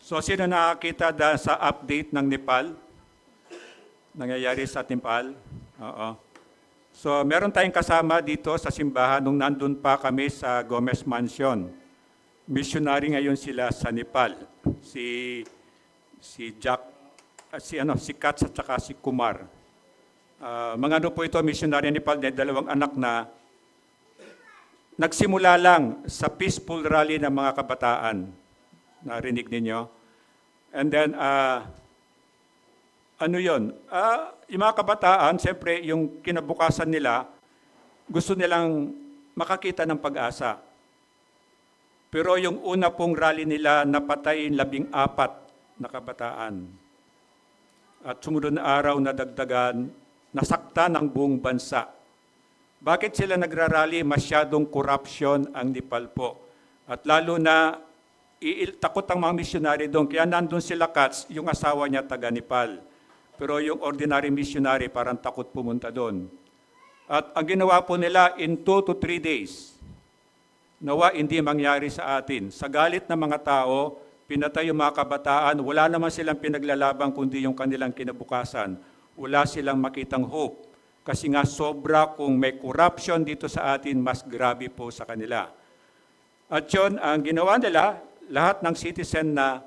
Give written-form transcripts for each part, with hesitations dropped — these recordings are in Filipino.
So sino nakakita sa update ng Nepal? Nangyayari sa Nepal? Oo. So meron tayong kasama dito sa simbahan nung nandun pa kami sa Gomez Mansion. Missionary ngayon sila sa Nepal. Si Jack, si Katz at saka si Kumar. Mga ano po ito, missionary Nepal, dalawang anak na nagsimula lang sa peaceful rally ng mga kabataan. Narinig ninyo? And then, ano yun? Yung mga kabataan, siyempre, yung kinabukasan nila, gusto nilang makakita ng pag-asa. Pero yung una pong rally nila, napatay 14 na kabataan. At sumunod na araw, nadagdagan, nasaktan ang buong bansa. Bakit sila nagrarally? Masyadong corruption ang Nepal po. At lalo na, takot ang mga missionary doon. Kaya nandun sila Katz, yung asawa niya taga Nepal. Pero yung ordinary missionary parang takot pumunta doon. At ang ginawa po nila in 2 to 3 days, nawa hindi mangyari sa atin. Sa galit ng mga tao, pinatay yung mga kabataan, wala naman silang pinaglalabang kundi yung kanilang kinabukasan. Wala silang makitang hope. Kasi nga sobra kung may corruption dito sa atin, mas grabe po sa kanila. At yun, ang ginawa nila, lahat ng citizen na,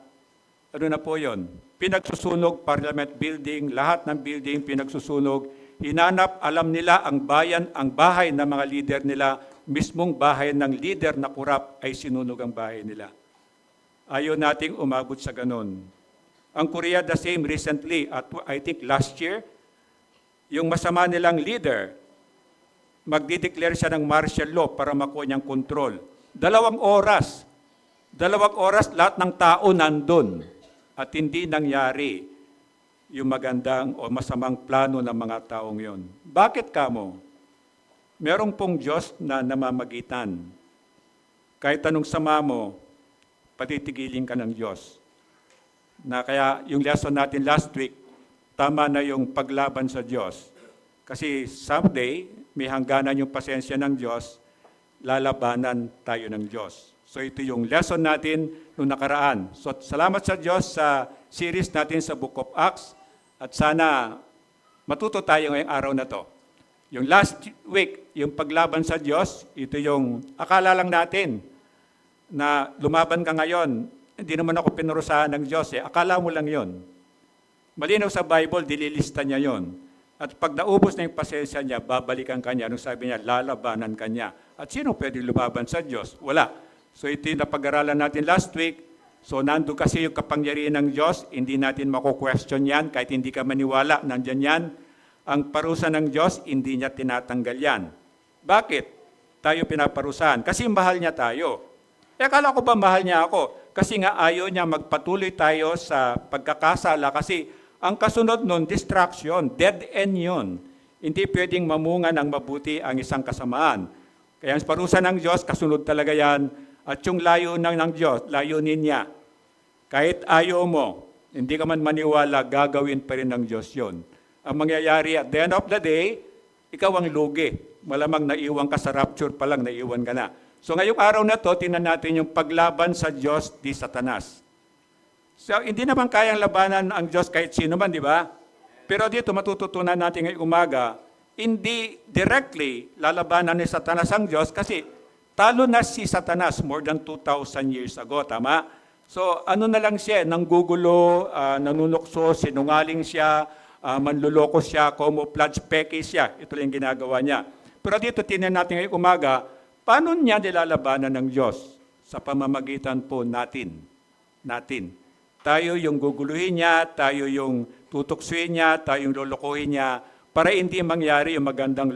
ano na po yun, pinagsusunog, parliament building, lahat ng building pinagsusunog, hinanap, alam nila ang bayan, ang bahay ng mga leader nila, mismong bahay ng leader na kurap ay sinunog ang bahay nila. Ayaw nating umabot sa ganun. Ang Korea the same recently, at I think last year, yung masama nilang leader, magdideclare siya ng martial law para makuha niyang kontrol. 2 oras lahat ng tao nandun at hindi nangyari yung magandang o masamang plano ng mga taong yon. Bakit kamo? Merong pong Diyos na namamagitan. Kahit anong sama mo, patitigilin ka ng Diyos. Na kaya yung lesson natin last week, tama na yung paglaban sa Diyos. Kasi someday, may hangganan yung pasensya ng Diyos, lalabanan tayo ng Diyos. So ito yung lesson natin noong nakaraan. So salamat sa Diyos sa series natin sa Book of Acts at sana matuto tayo ngayong araw na to. Yung last week, yung paglaban sa Diyos, ito yung akala lang natin na lumaban ka ngayon, hindi naman ako pinurusahan ng Diyos eh. Akala mo lang yon. Malinaw sa Bible, dililista niya yon. At pag naubos na yung pasensya niya, babalikan ka niya. Anong sabi niya? Lalabanan ka niya. At sino pwede lumaban sa Diyos? Wala. So ito yung napag-aralan natin last week. So nandun kasi yung kapangyarihan ng Diyos, hindi natin mako-question yan, kahit hindi ka maniwala, nandyan yan. Ang parusa ng Diyos, hindi niya tinatanggal yan. Bakit tayo pinaparusahan? Kasi mahal niya tayo. Akala ko ba mahal niya ako? Kasi nga ayaw niya magpatuloy tayo sa pagkakasala kasi ang kasunod nun, distraction, dead end yun. Hindi pwedeng mamunga ng mabuti ang isang kasamaan. Kaya ang parusa ng Diyos, kasunod talaga yan. At yung layo ng Diyos, layunin niya. Kahit ayaw mo, hindi ka man maniwala, gagawin pa rin ng Diyos yun. Ang mangyayari at the end of the day, ikaw ang lugi. Malamang naiwan ka sa rapture pa lang, naiwan ka na. So ngayong araw na to, tingnan natin yung paglaban sa Diyos di Satanas. So hindi naman kayang labanan ang Diyos kahit sino man, di ba? Pero dito matututunan natin ngayong umaga, hindi directly lalabanan ni Satanas ang Diyos kasi talo na si Satanas more than 2,000 years ago, tama? So ano na lang siya, nanggugulo, nanunukso, sinungaling siya, manluloko siya, camouflage, peke siya. Ito lang ginagawa niya. Pero dito tingnan natin ngayong umaga, paano niya nilalabanan ng Diyos? Sa pamamagitan po natin. Tayo yung guguluhin niya, tayo yung tutuksuin niya, tayo yung lulukuhin niya, para hindi mangyari yung magandang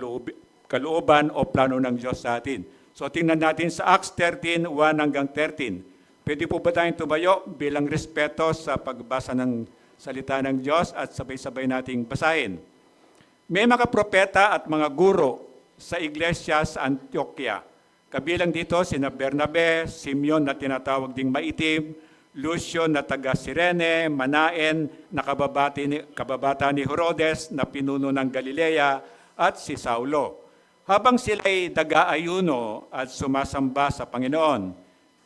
kalooban o plano ng Diyos sa atin. So tingnan natin sa Acts 13, 1 hanggang 13. Pwede po ba tayong tumayo bilang respeto sa pagbasa ng salita ng Diyos at sabay-sabay nating basahin. May mga propeta at mga guro sa iglesia sa Antioquia. Kabilang dito sina Bernabe, Simeon na tinatawag ding maitim, Lucio na taga Cirene, Manaen na kababata ni Herodes na pinuno ng Galilea at si Saulo. Habang sila'y daga-ayuno at sumasamba sa Panginoon,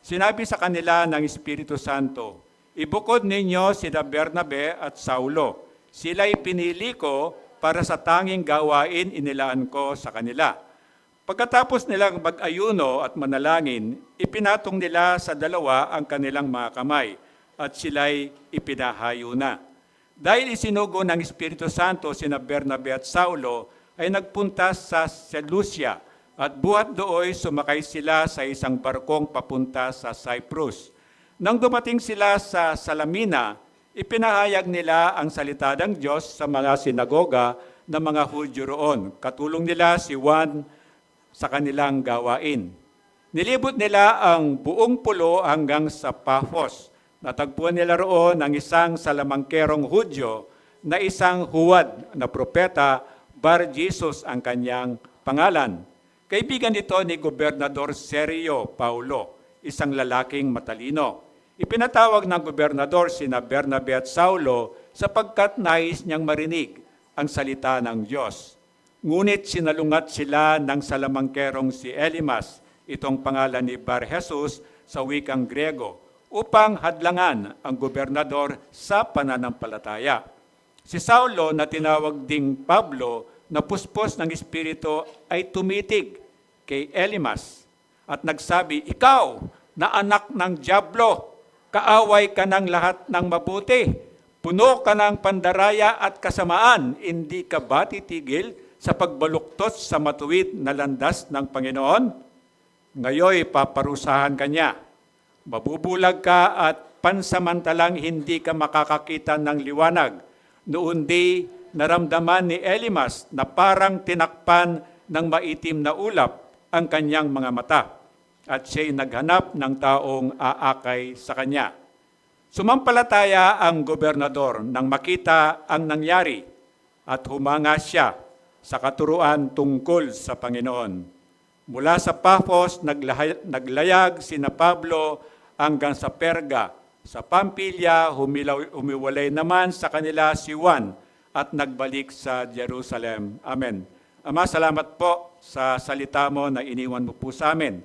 sinabi sa kanila ng Espiritu Santo, Ibukod ninyo sina Bernabe at Saulo. Sila'y pinili ko para sa tanging gawain inilaan ko sa kanila. Pagkatapos nilang mag-ayuno at manalangin, ipinatong nila sa dalawa ang kanilang mga kamay at sila'y ipinahayo na. Dahil isinugo ng Espiritu Santo sina Bernabe at Saulo, ay nagpunta sa Seleucia at buhat dooy sumakay sila sa isang barkong papunta sa Cyprus. Nang dumating sila sa Salamina, ipinahayag nila ang salita ng Diyos sa mga sinagoga ng mga Hudyo roon. Katulong nila si Juan sa kanilang gawain. Nilibot nila ang buong pulo hanggang sa Paphos. Natagpuan nila roon ang isang salamangkerong Hudyo na isang huwad na propeta, Bar Jesus ang kanyang pangalan. Kaibigan ito ni Gobernador Sergio Paulo, isang lalaking matalino. Ipinatawag ng gobernador sina Bernabe at Saulo sapagkat nais niyang marinig ang salita ng Diyos. Ngunit sinalungat sila ng salamangkerong si Elimas, itong pangalan ni Bar Jesus sa wikang Grego, upang hadlangan ang gobernador sa pananampalataya. Si Saulo na tinawag ding Pablo na puspos ng Espiritu ay tumitig kay Elimas at nagsabi, "Ikaw na anak ng dyablo, kaaway ka ng lahat ng mabuti, puno ka ng pandaraya at kasamaan, hindi ka ba titigil sa pagbaluktot sa matuwid na landas ng Panginoon? Ngayoy paparusahan ka niya. Mabubulag ka at pansamantalang hindi ka makakakita ng liwanag." Noon di naramdaman ni Elimas na parang tinakpan ng maitim na ulap ang kanyang mga mata at siya'y naghanap ng taong aakay sa kanya. Sumampalataya ang gobernador nang makita ang nangyari at humanga siya sa katuruan tungkol sa Panginoon. Mula sa Paphos, naglayag sina Pablo hanggang sa Perga. Sa Pampilya, humiwalay naman sa kanila si Juan at nagbalik sa Jerusalem. Amen. Ama, salamat po sa salita mo na iniwan mo po sa amin.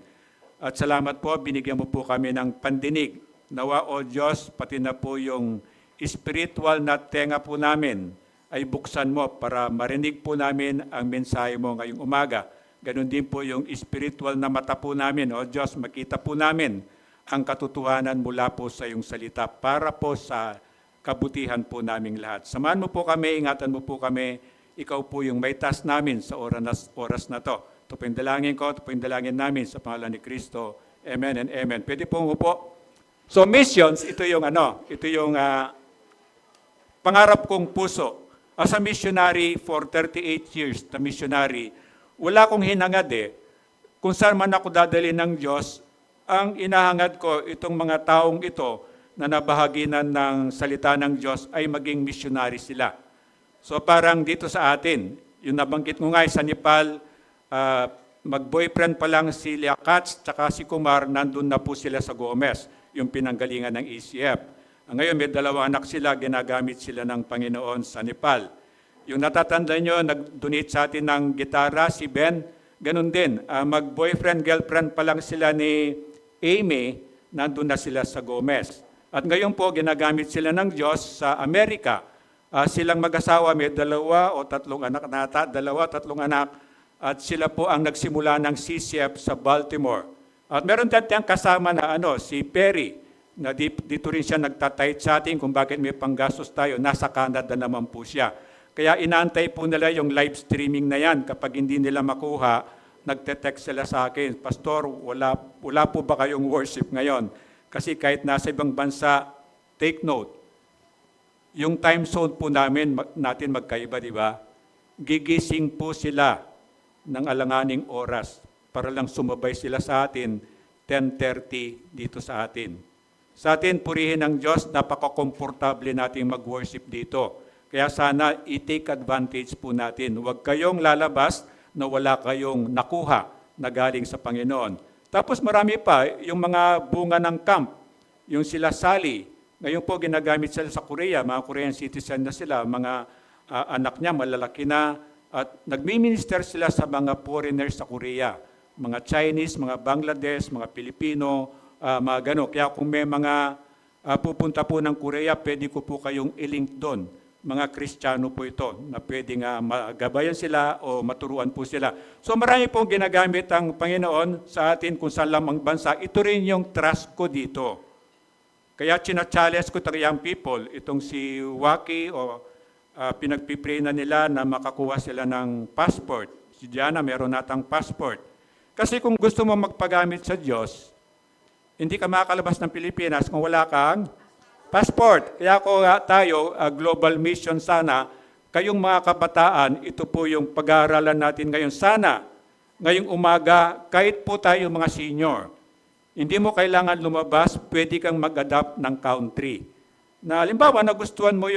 At salamat po, binigyan mo po kami ng pandinig. Nawa, O Diyos, pati na po yung spiritual na tenga po namin ay buksan mo para marinig po namin ang mensahe mo ngayong umaga. Ganon din po yung spiritual na mata po namin. O Diyos, makita po namin ang katotohanan mula po sa iyong salita para po sa kabutihan po naming lahat. Samahan mo po kami, ingatan mo po kami. Ikaw po yung may task namin sa oras na to. Ito po yung dalangin ko, ito po yung dalangin namin sa pangalan ni Kristo. Amen and amen. Pwede po upo. So missions, ito yung pangarap kong puso. As a missionary for 38 years, na missionary, wala akong hinangad kung saan man ako dadali ng Diyos. Ang inahangad ko, itong mga taong ito na nabahaginan ng salita ng Diyos ay maging missionary sila. So parang dito sa atin, yung nabanggit ko nga sa Nepal, mag-boyfriend pa lang si Liakats tsaka si Kumar, nandun na po sila sa Gomez, yung pinanggalingan ng ECF. Ngayon may 2 anak sila, ginagamit sila ng Panginoon sa Nepal. Yung natatanda nyo, nag-donate sa atin ng gitara, si Ben, ganun din. Mag-boyfriend, girlfriend pa lang sila ni Amy, nandun na sila sa Gomez. At ngayon po, ginagamit sila ng Diyos sa Amerika. Silang mag-asawa, may 2 o 3 anak nata, 2 o 3 anak, at sila po ang nagsimula ng CCF sa Baltimore. At meron tayong kasama na si Perry, na dito rin siya nagtatahit sa atin kung bakit may panggastos tayo. Nasa Canada naman po siya. Kaya inaantay po nila yung live streaming na yan. Kapag hindi nila makuha, nagte-text sila sa akin, "Pastor, wala po ba kayong worship ngayon?" Kasi kahit nasa ibang bansa, take note, yung time zone po natin magkaiba, di ba? Gigising po sila ng alanganing oras para lang sumabay sila sa atin, 10:30 dito sa atin. Sa atin, purihin ng Diyos, napaka-komportable nating mag-worship dito. Kaya sana i-take advantage po natin. Huwag kayong lalabas na wala kayong nakuha na galing sa Panginoon. Tapos marami pa, yung mga bunga ng camp, yung sila Sally. Ngayon po ginagamit sila sa Korea, mga Korean citizen na sila, mga anak niya malalaki na, at nagmi-minister sila sa mga foreigners sa Korea. Mga Chinese, mga Bangladesh, mga Pilipino, mga gano'n. Kaya kung may mga pupunta po ng Korea, pwede ko po kayong i-link doon. Mga Kristiyano po ito na pwede nga magabayan sila o maturuan po sila. So marami pong ginagamit ang Panginoon sa atin kung saan lamang bansa. Ito rin yung trust ko dito. Kaya china-challenge ko itong young people, itong si Waki o pinagpipray na nila na makakuha sila ng passport. Si Diana meron natang passport. Kasi kung gusto mo magpagamit sa Diyos, hindi ka makakalabas ng Pilipinas kung wala kang passport. Kaya tayo, global mission sana, kayong mga kabataan, ito po yung pag-aaralan natin ngayon. Sana, ngayong umaga, kahit po tayo mga senior, hindi mo kailangan lumabas, pwede kang mag-adapt ng country. Na halimbawa, nagustuhan mo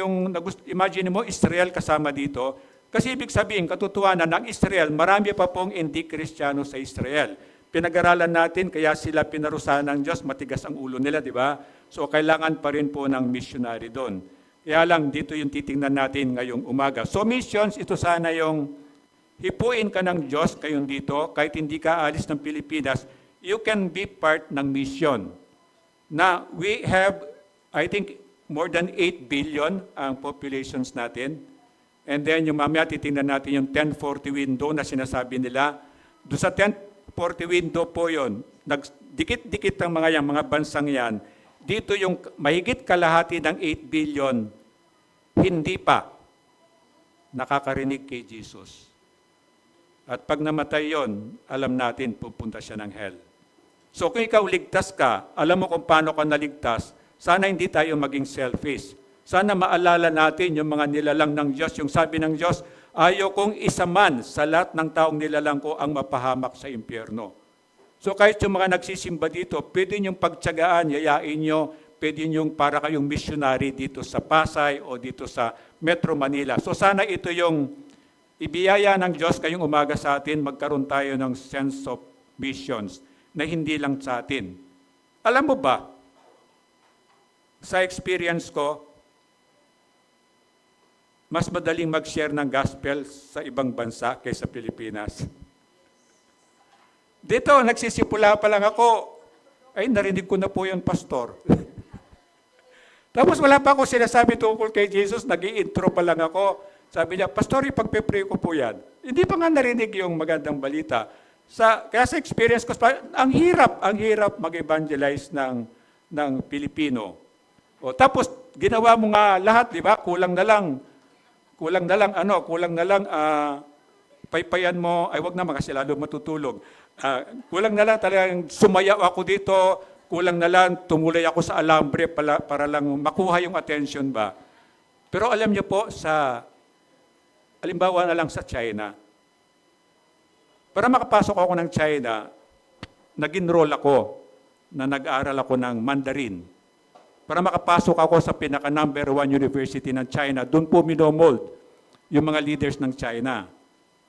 imagine mo Israel kasama dito, kasi ibig sabihin, katotohanan ng Israel, marami pa pong hindi Kristiyano sa Israel. Pinag-aralan natin, kaya sila pinarusahan ng Diyos, matigas ang ulo nila, di ba? So, kailangan pa rin po ng missionary doon. Kaya lang, dito yung titingnan natin ngayong umaga. So, missions, ito sana yung hipuin ka ng Diyos kayon dito, kahit hindi ka alis ng Pilipinas, you can be part ng mission. Na we have, I think, more than 8 billion ang populations natin. And then, yung mamaya, titingnan natin yung 1040 window na sinasabi nila. Doon sa 1040 window po yun, dikit-dikit ang mga bansang yan. Dito yung mahigit kalahati ng 8 billion, hindi pa nakakarinig kay Jesus. At pag namatay yon, alam natin, pupunta siya ng hell. So kung ikaw ligtas ka, alam mo kung paano ka naligtas, sana hindi tayo maging selfish. Sana maalala natin yung mga nilalang ng Diyos. Yung sabi ng Diyos, ayaw kong isa man sa lahat ng taong nilalang ko ang mapahamak sa impyerno. So kahit yung mga nagsisimba dito, pwede niyong pagtyagaan, yayain niyo, pwede niyong para kayong missionary dito sa Pasay o dito sa Metro Manila. So sana ito yung ibiyaya ng Diyos kayong umaga sa atin, magkaroon tayo ng sense of missions na hindi lang sa atin. Alam mo ba, sa experience ko, mas madaling mag-share ng gospel sa ibang bansa kaysa Pilipinas. Dito, nagsisimula pa lang ako, ay narinig ko na po yung pastor. Tapos wala pa ako sinasabi tungkol kay Jesus, nag-i-intro pa lang ako. Sabi niya, Pastor, ipagpe-pray ko po yan. Hindi pa nga narinig yung magandang balita. Kaya sa experience ko, ang hirap mag-evangelize ng Pilipino. Tapos, ginawa mo nga lahat, di ba? Kulang na lang, paypayan mo, ay wag na kasi lalo matutulog. Kulang na lang talagang sumayaw ako dito, kulang na lang tumulay ako sa alambre para lang makuha yung attention ba. Pero alam niyo po, halimbawa na lang sa China, para makapasok ako ng China, nag-enroll ako na nag-aaral ako ng Mandarin. Para makapasok ako sa pinaka-number 1 university ng China, doon po minomold yung mga leaders ng China.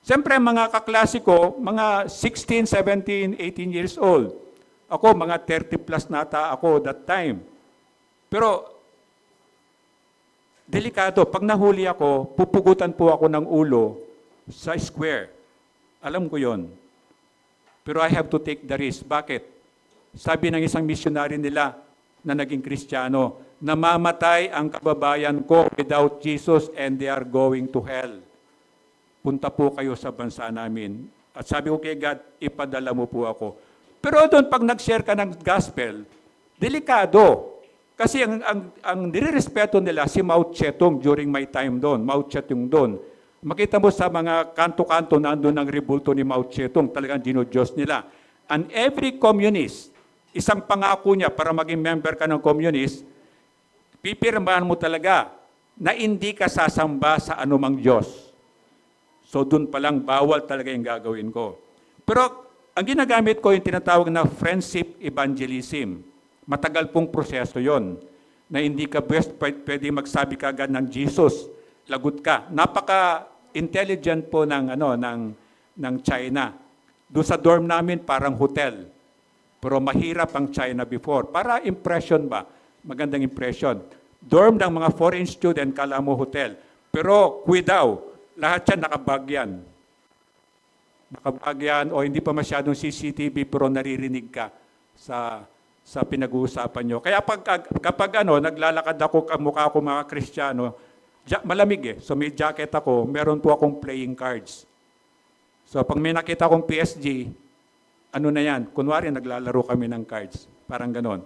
Siyempre, mga kaklase ko, mga 16, 17, 18 years old. Ako, mga 30 plus nata ako that time. Pero, delikado. Pag nahuli ako, pupugutan po ako ng ulo sa square. Alam ko yon. Pero I have to take the risk. Bakit? Sabi ng isang missionary nila na naging Kristiyano, namamatay ang kababayan ko without Jesus and they are going to hell. Punta po kayo sa bansa namin. At sabi ko kay God, ipadala mo po ako. Pero doon, pag nag-share ka ng gospel, delikado. Kasi ang nirerespeto nila si Mao Zedong during my time doon. Mao Zedong doon. Makita mo sa mga kanto-kanto na doon ang rebulto ni Mao Zedong, talagang dino-Diyos nila. And every communist, isang pangako niya para maging member ka ng communist, pipirmahan mo talaga na hindi ka sasamba sa anumang Diyos. So doon pa lang bawal talaga yung gagawin ko. Pero ang ginagamit ko yung tinatawag na friendship evangelism. Matagal pong proseso yon na hindi ka pwede magsabi ka agad ng Jesus. Lagot ka. Napaka-intelligent po ng China. Doon sa dorm namin parang hotel. Pero mahirap ang China before. Para impression ba? Magandang impression. Dorm ng mga foreign student, kala mo hotel. Pero daw, lahat yan nakabagyan. Nakabagyan o hindi pa masyadong CCTV pero naririnig ka sa sa pinag-uusapan nyo. Kaya kapag naglalakad ako, kamukha ako mga Kristiyano, malamig so may jacket ako, meron po akong playing cards. So pag may nakita akong PSG, ano na yan? Kunwari naglalaro kami ng cards. Parang ganon.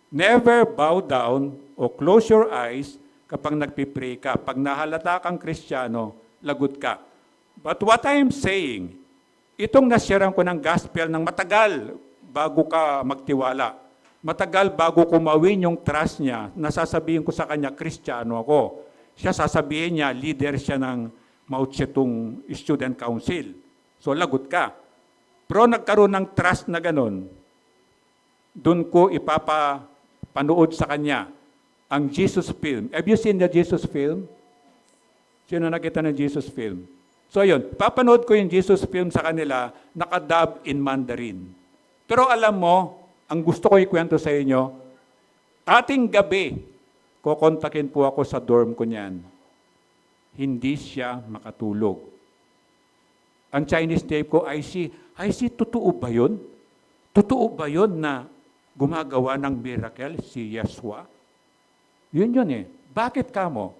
Never bow down o close your eyes kapag nagpipray ka. Pag nahalata kang Kristiyano, lagot ka. But what I'm saying, itong nasyaran ko ng gospel ng matagal bago ka magtiwala. Matagal bago kumawin yung trust niya, nasasabihin ko sa kanya, Kristiyano ako. Siya sasabihin niya, leader siya ng Mao Zedong Student Council. So lagot ka. Pero nagkaroon ng trust na ganun, doon ko ipapanood sa kanya ang Jesus film. Have you seen the Jesus film? Sino nakita ng Jesus film? So yun, papanood ko yung Jesus film sa kanila, nakadub in Mandarin. Pero alam mo, ang gusto ko ikwento sa inyo, ating gabi, kukontakin po ako sa dorm ko niyan. Hindi siya makatulog. Ang Chinese name ko, I see, totoo ba yun? Totoo ba yun na gumagawa ng miracle si Yeshua? Yun eh. Bakit kamo?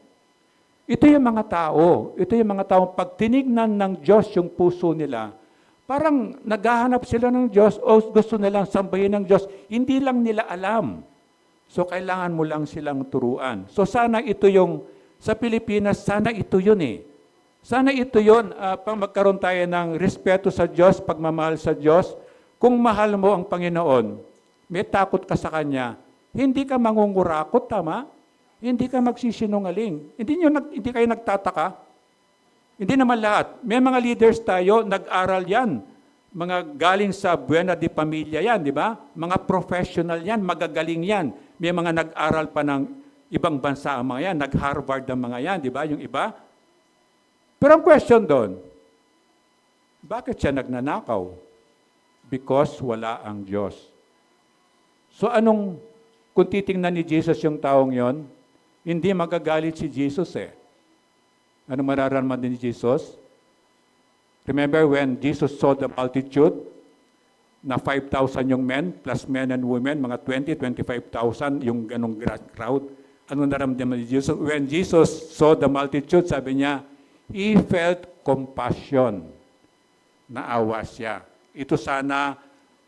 Ito yung mga tao. Ito yung mga tao, pag tinignan ng Diyos yung puso nila, parang naghahanap sila ng Diyos o gusto nilang sambahin ng Diyos. Hindi lang nila alam. So, kailangan mo lang silang turuan. So, sana ito yung, sa Pilipinas, sana ito yun eh. Sana ito yun, pang magkaroon tayo ng respeto sa Diyos, pagmamahal sa Diyos. Kung mahal mo ang Panginoon, may takot ka sa Kanya, hindi ka mangungurakot, tama? Hindi ka magsisinungaling. Hindi kayo nagtataka. Hindi naman lahat. May mga leaders tayo, nag-aral yan. Mga galing sa Buena de Familia yan, di ba? Mga professional yan, magagaling yan. May mga nag-aral pa ng ibang bansa ang mga yan, nag-Harvard ang mga yan, di ba? Yung iba. Pero ang question doon, bakit siya nagnanakaw? Because wala ang Diyos. So kung titingnan ni Jesus yung taong yon, hindi magagalit si Jesus eh. Ano mararamdaman din ni Jesus? Remember when Jesus saw the multitude, na 5,000 yung men, plus men and women, mga 25,000 yung ganong crowd. Ano naramdaman ni Jesus? When Jesus saw the multitude, sabi niya, He felt compassion. Naawa siya. Ito sana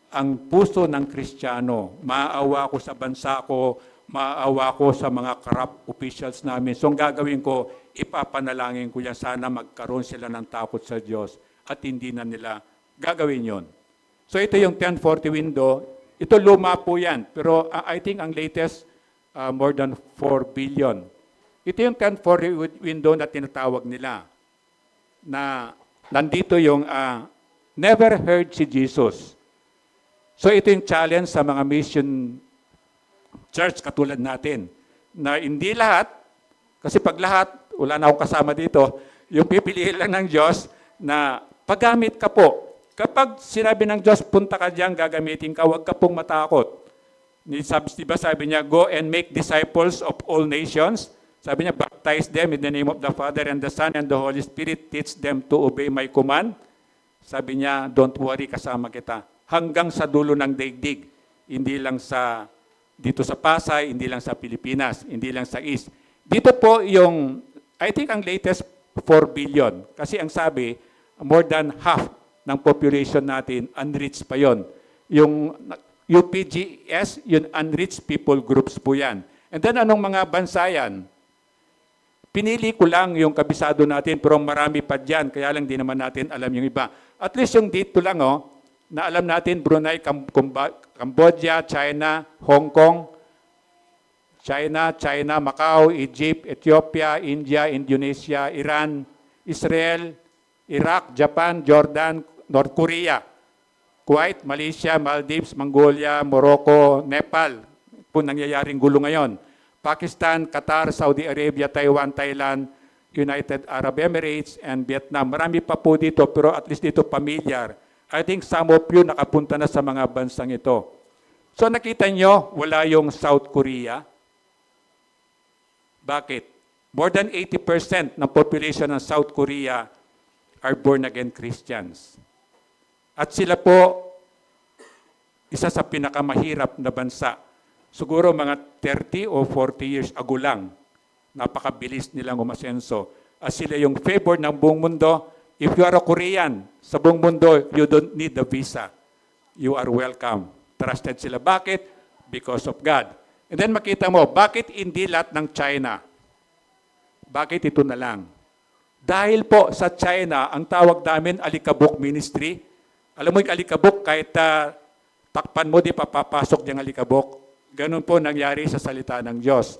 ang puso ng Kristiyano. Maawa ko sa bansa ko, maawa ko sa mga corrupt officials namin. So ang gagawin ko, ipapanalangin ko yan, sana magkaroon sila ng takot sa Diyos at hindi na nila gagawin yon. So ito yung 1040 window. Ito luma po yan. Pero I think ang latest, more than 4 billion. Ito yung 1040 window na tinatawag nila. Na nandito yung never heard si Jesus. So ito yung challenge sa mga mission church katulad natin. Na hindi lahat, kasi pag lahat, wala na akong kasama dito, yung pipiliin lang ng Diyos na paggamit ka po. Kapag sinabi ng Diyos, punta ka diyan, gagamitin ka, huwag ka pong matakot. Diba sabi niya, go and make disciples of all nations. Sabi niya, baptize them in the name of the Father and the Son and the Holy Spirit. Teach them to obey my command. Sabi niya, don't worry, kasama kita. Hanggang sa dulo ng daigdig. Hindi lang dito sa Pasay, hindi lang sa Pilipinas, hindi lang sa East. Dito po yung, I think ang latest 4 billion. Kasi ang sabi, more than half ng population natin, unreached pa yon. Yung UPGS, yung unreached people groups po yan. And then anong mga bansa yan? Pinili ko lang yung kabisado natin, pero marami pa dyan, kaya lang di naman natin alam yung iba. At least yung dito lang, na alam natin, Brunei, Cambodia, China, Hong Kong, China, Macau, Egypt, Ethiopia, India, Indonesia, Iran, Israel, Iraq, Japan, Jordan, North Korea, Kuwait, Malaysia, Maldives, Mongolia, Morocco, Nepal, po nangyayaring gulo ngayon. Pakistan, Qatar, Saudi Arabia, Taiwan, Thailand, United Arab Emirates, and Vietnam. Marami pa po dito, pero at least dito familiar. I think some of you nakapunta na sa mga bansang ito. So nakita nyo, wala yung South Korea. Bakit? More than 80% ng population ng South Korea are born-again Christians. At sila po, isa sa pinakamahirap na bansa. Siguro mga 30 o 40 years ago lang, napakabilis nilang umasenso. As sila yung favor ng buong mundo, if you are a Korean, sa buong mundo, you don't need a visa. You are welcome. Trusted sila. Bakit? Because of God. And then makita mo, bakit hindi lahat ng China? Bakit ito na lang? Dahil po sa China, ang tawag namin alikabok ministry. Alam mo yung alikabok, kahit takpan mo, di papapasok niyang alikabok. Ganun po nangyari sa salita ng Diyos.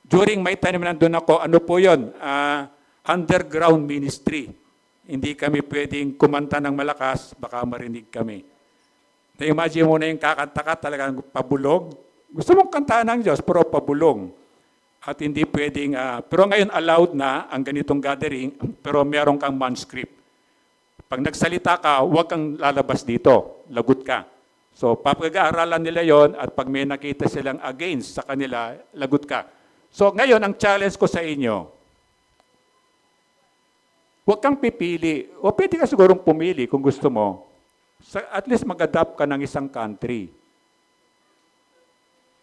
During my time nandun ako, ano po yun? Underground ministry. Hindi kami pwedeng kumanta ng malakas, baka marinig kami. Na-imagine mo na yung kakanta ka, talagang pabulong. Gusto mong kantaan ng Diyos, pero pabulong. At hindi pwedeng, pero ngayon allowed na ang ganitong gathering, pero meron kang manuscript. Pag nagsalita ka, huwag kang lalabas dito, lagot ka. So, papag-aaralan nila yon at pag may nakita silang against sa kanila, lagot ka. So, ngayon, ang challenge ko sa inyo, huwag kang pipili. O pwede ka sigurong pumili kung gusto mo. At least mag-adapt ka ng isang country.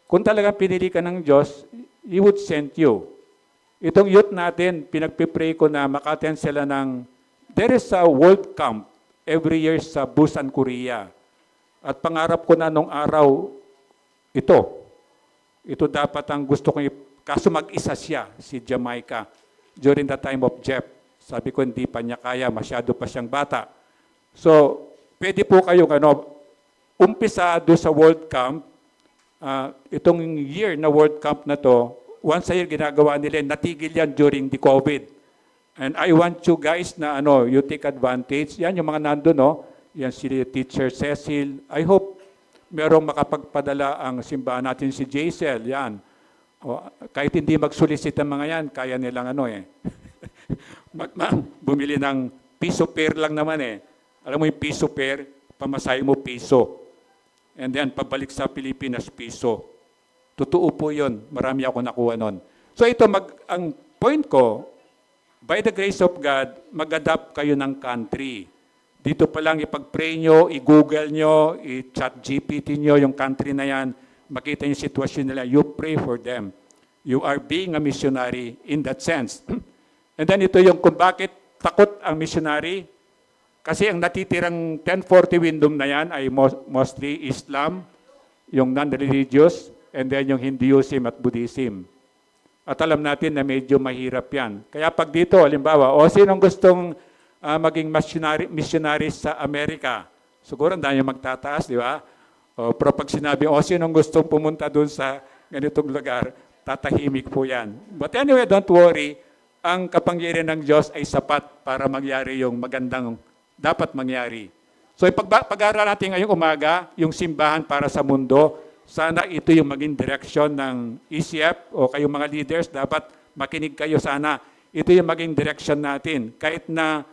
Kung talagang pinili ka ng Diyos, He would send you. Itong youth natin, pinagpipray ko na maka-attend sila ng, there is a world camp every year sa Busan, Korea. At pangarap ko na nung araw, ito dapat ang gusto kong, kaso mag-isa siya, si Jamaica, during the time of Jeff. Sabi ko, hindi pa niya kaya, masyado pa siyang bata. So, pwede po kayong umpisa doon sa World Camp. Itong year na World Camp na to, once a year ginagawa nila, natigil yan during the COVID. And I want you guys na you take advantage. Yan yung mga nandun, no? Yan si Teacher Cecil. I hope merong makapagpadala ang simbahan natin si Jaisel. Yan. Kahit hindi mag-solicit ang mga yan, kaya nilang bumili ng piso pair lang naman eh. Alam mo yung piso pair, pamasahe mo piso. And then pabalik sa Pilipinas, piso. Totoo po yun. Marami ako nakuha nun. So ito, ang point ko, by the grace of God, mag-adapt kayo ng country. Dito pa lang ipag-pray nyo, i-google nyo, i-chat GPT nyo yung country na yan, makita yung sitwasyon nila, you pray for them. You are being a missionary in that sense. And then ito yung kung bakit takot ang missionary. Kasi ang natitirang 1040 Windom na yan ay mostly Islam, yung non-religious, and then yung Hinduism at Buddhism. At alam natin na medyo mahirap yan. Kaya pag dito, halimbawa, sinong gustong maging missionary sa Amerika? Siguro dahil magtataas, di ba? Pero pag sinabi, sinong gustong pumunta doon sa ganitong lugar, tatahimik po yan. But anyway, don't worry. Ang kapangyarihan ng Diyos ay sapat para mangyari yung magandang dapat mangyari. So pag-aaral natin ngayong umaga, yung simbahan para sa mundo, sana ito yung maging direksyon ng ECF o kayong mga leaders, dapat makinig kayo sana. Ito yung maging direksyon natin. Kahit na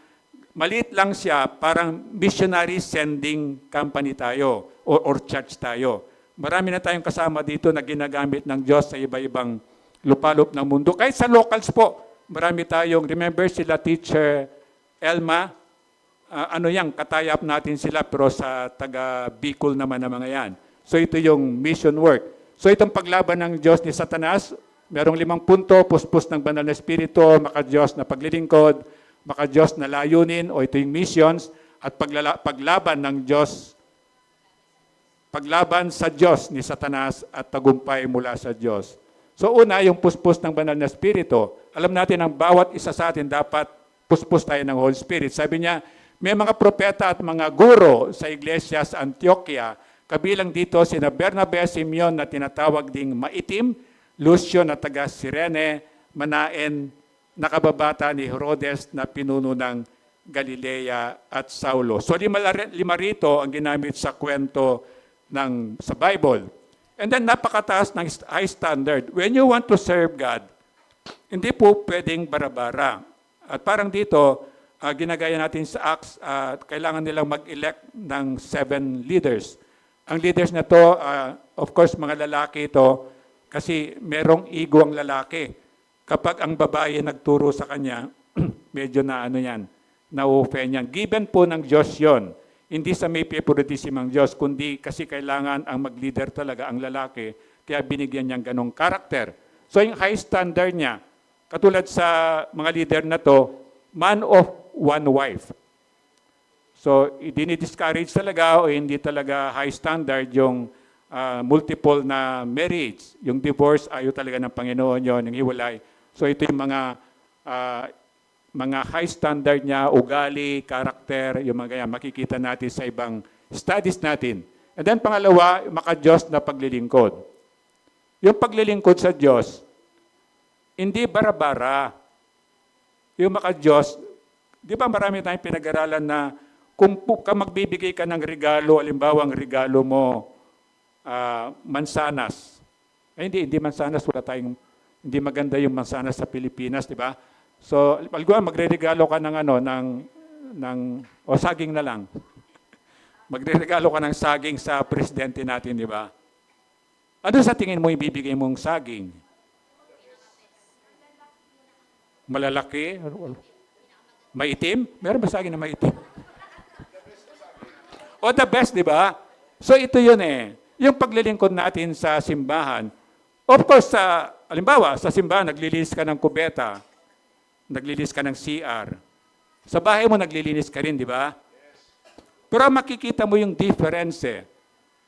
maliit lang siya, parang missionary sending company tayo or church tayo. Marami na tayong kasama dito na ginagamit ng Diyos sa iba-ibang lupalop ng mundo. Kahit sa locals po, marami tayong, remember sila Teacher Elma, katayap natin sila pero sa taga Bicol naman na mga yan. So ito yung mission work. So itong paglaban ng Diyos ni Satanas, merong 5 punto, puspos ng banal na espiritu, maka-Diyos na paglilingkod, maka-Diyos na layunin, o ito yung missions, at paglaban ng Diyos, paglaban sa Diyos ni Satanas at tagumpay mula sa Diyos. So una, yung puspos ng banal na espiritu. Alam natin ang bawat isa sa atin dapat puspos tayo ng Holy Spirit. Sabi niya, may mga propeta at mga guro sa iglesia sa Antioquia, kabilang dito sina Bernabe, Simeon na tinatawag ding maitim, Lucio na taga Cirene, Manaen, nakababata ni Herodes na pinuno ng Galilea at Saulo. So lima rito ang ginamit sa kwento sa Bible. And then napakataas ng high standard. When you want to serve God, hindi po pwedeng barabara. At parang dito, ginagaya natin sa Acts, kailangan nilang mag-elect ng 7 leaders. Ang leaders na to, of course, mga lalaki ito, kasi merong ego ang lalaki. Kapag ang babae nagturo sa kanya, medyo na na-offend yan. Given po ng Diyos yun. Hindi sa may favoritism ang Diyos, kundi kasi kailangan ang mag-leader talaga ang lalaki, kaya binigyan niyang ganong karakter. So yung high standard niya, katulad sa mga leader na to, man of one wife. So, dinidiscourage talaga o hindi talaga high standard yung multiple na marriage. Yung divorce, ayaw talaga ng Panginoon yon, yung hiwalay. So, ito yung mga high standard niya, ugali, karakter, yung mga yan, makikita natin sa ibang studies natin. And then, pangalawa, maka-Diyos na paglilingkod. Yung paglilingkod sa Diyos, hindi bara-bara. Yung maka-Diyos, di ba marami tayong pinag-aralan na kung magbibigay ka ng regalo, halimbawa ang regalo mo, mansanas. Ay, hindi mansanas, wala tayong, hindi maganda yung mansanas sa Pilipinas, di ba? So, magre-regalo ka ng saging na lang. Magre-regalo ka ng saging sa presidente natin, di ba? Ano sa tingin mo ibibigay mong saging? Malalaki? Maitim? Meron ba saging na maitim? O the best, di ba? So ito yun eh. Yung paglilingkod natin sa simbahan. Of course, halimbawa, sa simbahan, naglilinis ka ng kubeta. Naglilinis ka ng CR. Sa bahay mo, naglilinis ka rin, di ba? Pero makikita mo yung difference eh.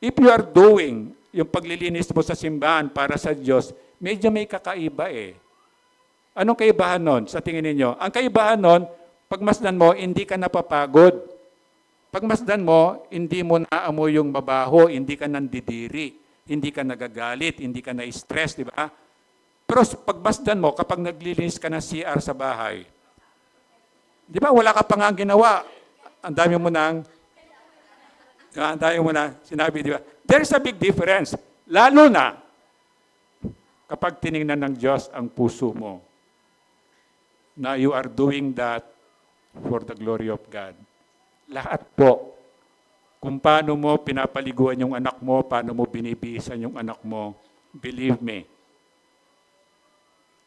If you are doing yung paglilinis mo sa simbahan para sa Diyos, medyo may kakaiba eh. Anong kaibahan nun sa tingin ninyo? Ang kaibahan nun, pagmasdan mo, hindi ka napapagod. Pagmasdan mo, hindi mo naamoy yung mabaho, hindi ka nandidiri, hindi ka nagagalit, hindi ka na-stress, di ba? Pero pagmasdan mo, kapag naglilinis ka ng CR sa bahay, di ba, wala ka pa nga ginawa. Ang dami mo sinabi, di ba? There's a big difference. Lalo na, kapag tinignan ng Diyos ang puso mo, na you are doing that for the glory of God. Lahat po. Kung paano mo pinapaliguan yung anak mo, paano mo binibihisan yung anak mo, believe me.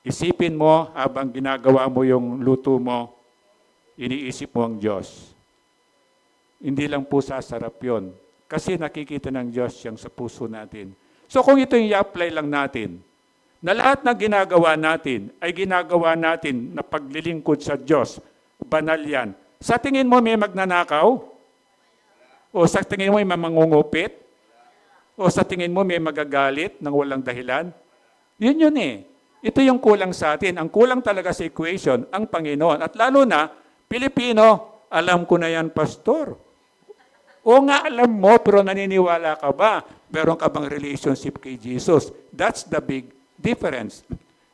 Isipin mo habang ginagawa mo yung luto mo, iniisip mo ang Diyos. Hindi lang po sasarap yun. Kasi nakikita ng Diyos yung sa puso natin. So kung ito yung i-apply lang natin, na lahat ng ginagawa natin ay ginagawa natin na paglilingkod sa Diyos, banal yan. Sa tingin mo may magnanakaw? O sa tingin mo may mangungupit? O sa tingin mo may magagalit ng walang dahilan? Yun eh. Ito yung kulang sa atin. Ang kulang talaga sa equation, ang Panginoon. At lalo na, Pilipino, alam ko na yan, Pastor. O nga alam mo, pero naniniwala ka ba? Meron ka bang relationship kay Jesus? That's the big difference.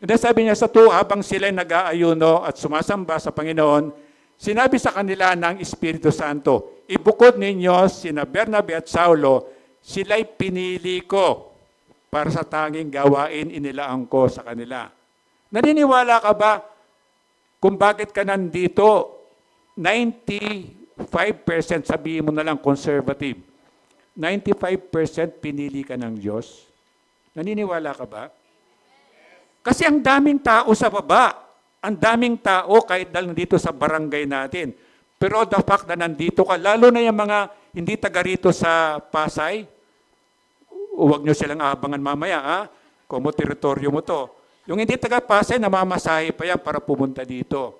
And then sabi niya sa habang sila nag-aayuno at sumasamba sa Panginoon, sinabi sa kanila ng Espiritu Santo, ibukod ninyo sina Bernabe at Saulo, sila'y pinili ko para sa tanging gawain inilaan ko sa kanila. Naniniwala ka ba kung bakit ka nandito? 95%, sabihin mo na lang conservative, 95% pinili ka ng Diyos. Naniniwala ka ba? Kasi ang daming tao sa baba. Ang daming tao kahit nandito sa barangay natin. Pero the fact na nandito ka, lalo na yung mga hindi taga rito sa Pasay, huwag nyo silang abangan mamaya, kung teritoryo mo to. Yung hindi taga Pasay, namamasahe pa yan para pumunta dito.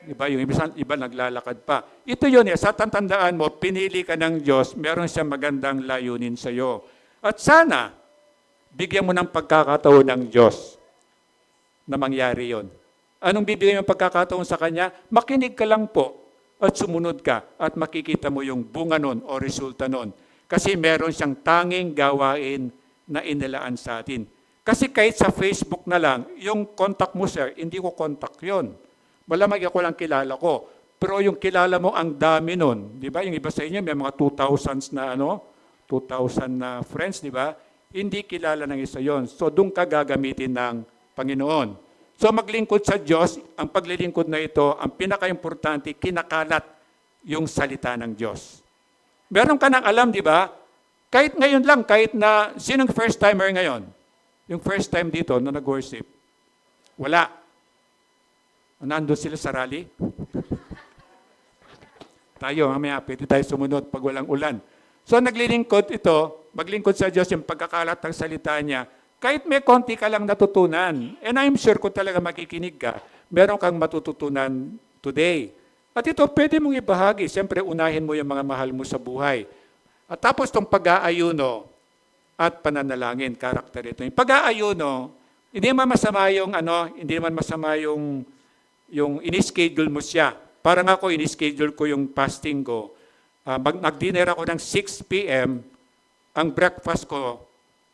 Diba? Yung iba naglalakad pa. Ito yun sa tandaan mo, pinili ka ng Diyos, meron siyang magandang layunin sa iyo. At sana, bigyan mo ng pagkakataon ng Diyos na mangyari yon. Anong bibigyan yung pagkakataon sa Kanya? Makinig ka lang po at sumunod ka at makikita mo yung bunga nun o resulta nun. Kasi meron siyang tanging gawain na inilaan sa atin. Kasi kahit sa Facebook na lang, yung contact mo, sir, hindi ko contact yon. Malamang ako lang kilala ko. Pero yung kilala mo, ang dami nun. Di ba? Yung iba sa inyo, may mga 2,000 na 2,000 na friends, di ba? Hindi kilala ng isa yon. So, doon ka gagamitin ng Panginoon. So maglingkod sa Diyos, ang paglilingkod na ito, ang pinaka-importante, kinakalat yung salita ng Diyos. Meron ka nang alam, di ba? Kahit ngayon lang, kahit na, sinong first timer ngayon? Yung first time dito na nag-worship? Wala. Nandun sila sa rally? tayo, mamaya pwede tayo sumunod pag walang ulan. So naglilingkod ito, maglingkod sa Diyos yung pagkakalat ng salita niya, kahit may konti ka lang natutunan. And I'm sure kung talaga makikinig ka, meron kang matututunan today. At ito pwede mong ibahagi. Siyempre, unahin mo yung mga mahal mo sa buhay. At tapos itong pag-aayuno at pananalangin, karakter ito. Yung pag-aayuno, hindi naman masama yung hindi naman masama yung in-schedule mo siya. Parang ako, in-schedule ko yung fasting ko. Nag-dinner ako ng 6 p.m. Ang breakfast ko,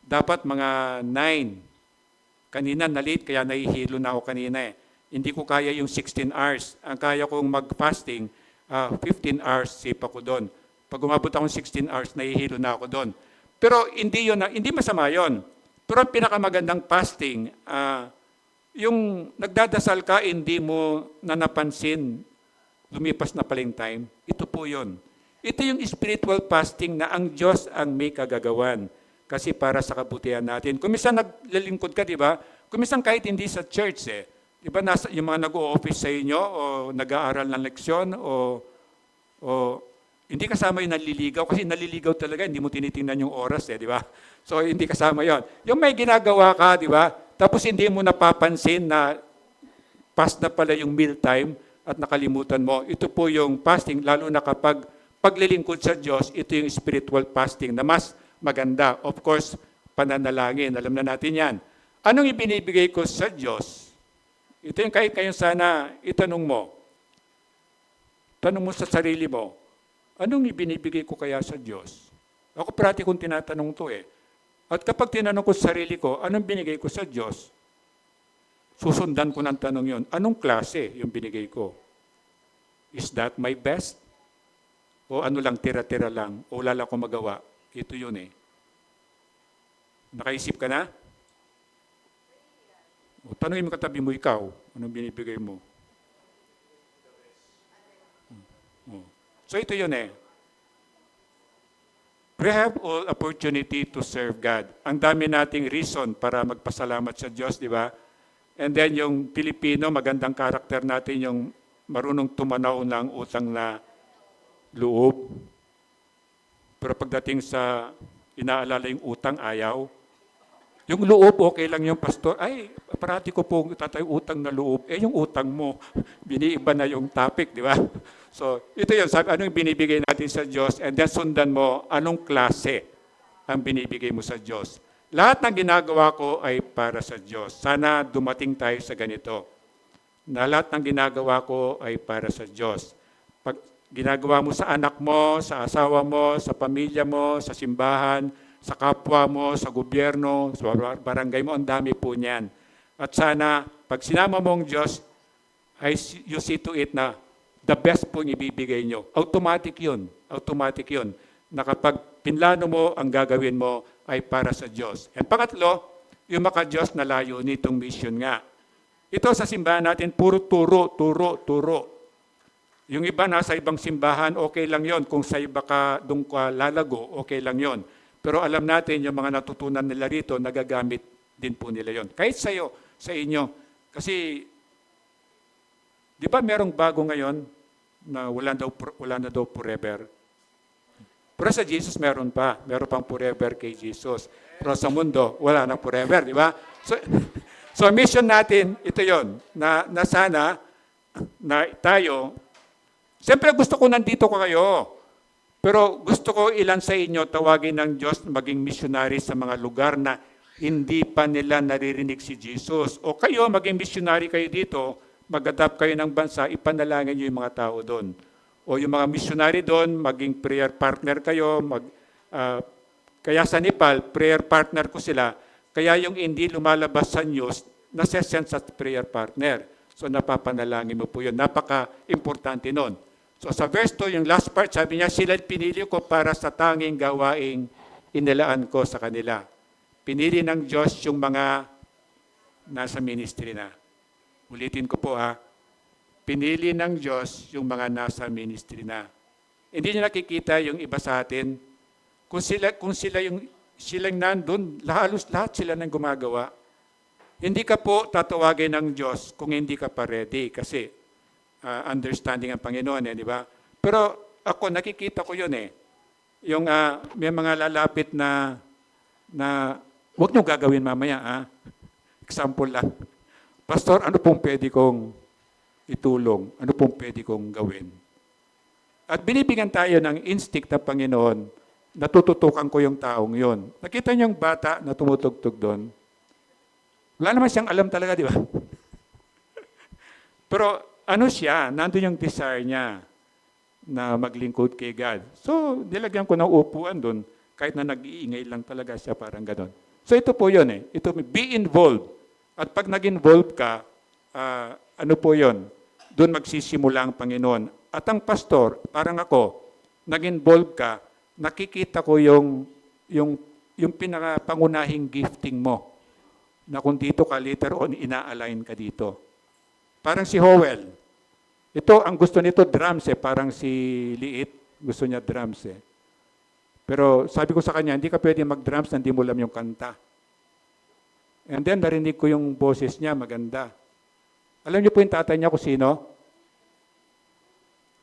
dapat mga 9. Kanina na-late, kaya nahihilo na ako kanina eh. Hindi ko kaya yung 16 hours. Ang kaya kong mag-fasting, 15 hours, sipa ko doon. Pag umabot akong 16 hours, nahihilo na ako doon. Pero hindi masama yon. Pero ang pinakamagandang fasting, yung nagdadasal ka, hindi mo na napansin, lumipas na paling time, ito po yon. Ito yung spiritual fasting na ang Diyos ang may kagagawan. Kasi para sa kabutihan natin. Kung minsan naglalingkod ka, di ba? Kung minsan kahit hindi sa church, di ba, yung mga nag-o-office sa inyo, o nag-aaral ng leksyon, o hindi kasama yung naliligaw, kasi naliligaw talaga, hindi mo tinitingnan yung oras, di ba? So, hindi kasama yon. Yung may ginagawa ka, di ba? Tapos hindi mo napapansin na past na pala yung meal time at nakalimutan mo. Ito po yung fasting, lalo na kapag paglilingkod sa Diyos, ito yung spiritual fasting na mas maganda. Of course, pananalangin. Alam na natin yan. Anong ibinibigay ko sa Diyos? Ito yung kayo sana itanong mo. Tanong mo sa sarili mo, anong ibinibigay ko kaya sa Diyos? Ako parati kong tinatanong to eh. At kapag tinanong ko sa sarili ko, anong binigay ko sa Diyos? Susundan ko ng tanong yon. Anong klase yung binigay ko? Is that my best? O ano lang, tira-tira lang? O wala lang akong magawa? Ito yun eh. Nakaisip ka na? O, tanongin mo katabi mo ikaw, anong binibigay mo? So ito yun eh. We have all opportunity to serve God. Ang dami nating reason para magpasalamat sa Diyos, di ba? And then yung Pilipino, magandang karakter natin, yung marunong tumanaw ng utang na loob. Pero pagdating sa inaalala yung utang, ayaw. Yung loob, okay lang yung pastor. Ay, parati ko po tatay utang na loob. Eh, yung utang mo, biniiba na yung topic, di ba? So, ito yun. Sabi, anong binibigay natin sa Diyos? And then sundan mo, anong klase ang binibigay mo sa Diyos? Lahat ng ginagawa ko ay para sa Diyos. Sana dumating tayo sa ganito. Na lahat ng ginagawa ko ay para sa Diyos. Pag ginagawa mo sa anak mo, sa asawa mo, sa pamilya mo, sa simbahan, sa kapwa mo, sa gobyerno, sa barangay mo, ang dami po niyan. At sana, pag sinama mo ang Diyos, you see to it na the best po yung ibibigay nyo. Automatic yun. Automatic yun. Na kapag pinlano mo, ang gagawin mo ay para sa Diyos. At pangatlo, yung maka-Diyos na layo nitong mission nga. Ito sa simbahan natin, puro turo. Yung iba nasa ibang simbahan, okay lang yon. Kung sa iba ka doon ka lalago, okay lang yon. Pero alam natin, yung mga natutunan nila rito, nagagamit din po nila yon. Kahit sa inyo. Kasi, di ba merong bago ngayon na wala na daw forever? Pero sa Jesus meron pa. Meron pang forever kay Jesus. Pero sa mundo, wala na forever, di ba? So mission natin, ito yon na sana na tayo, siyempre gusto ko nandito ko kayo, pero gusto ko ilan sa inyo tawagin ng Diyos maging missionary sa mga lugar na hindi pa nila naririnig si Jesus. O kayo, maging missionary kayo dito, mag-adapt kayo ng bansa, ipanalangin nyo yung mga tao doon. O yung mga missionary doon, maging prayer partner kayo. Kaya sa Nepal, prayer partner ko sila. Kaya yung hindi lumalabas sa news, nasesend sa prayer partner. So napapanalangin mo po yun. Napaka-importante nun. So sa verse 2, yung last part, sabi niya, sila pinili ko para sa tanging gawaing inilaan ko sa kanila. Pinili ng Diyos yung mga nasa ministry na. Ulitin ko po pinili ng Diyos yung mga nasa ministry na. Hindi niya nakikita yung iba sa atin. Kung silang nandun, halos lahat sila nang gumagawa. Hindi ka po tatawagin ng Diyos kung hindi ka pa ready kasi understanding ang Panginoon, di ba? Pero ako nakikita ko yun eh. Yung may mga lalapit na huwag niyo gagawin mamaya Example lang. Pastor, ano pong pwede kong itulong? Ano pong pwede kong gawin? At binibigyan tayo ng instinct ng Panginoon, natututukan ko yung taong yon. Nakita niyo yung bata na tumutugtog doon? Wala naman siyang alam talaga, di ba? Pero ano siya, nandun yung desire niya na maglingkod kay God. So, nilagyan ko ng upuan doon, kahit na nag-iingay lang talaga siya, parang gano'n. So, ito po yun eh. Ito, be involved. At pag nag-involve ka, ano po yun? Doon magsisimula ang Panginoon. At ang pastor, parang ako, nag-involve ka, nakikita ko yung pinakapangunahing gifting mo na kung dito ka later on, ina-align ka dito. Parang si Howell. Ito, ang gusto nito, drums eh. Parang si Liit, gusto niya drums eh. Pero sabi ko sa kanya, hindi ka pwede mag-drums na hindi mo alam yung kanta. And then, narinig ko yung boses niya, maganda. Alam niyo po yung tatay niya kung sino?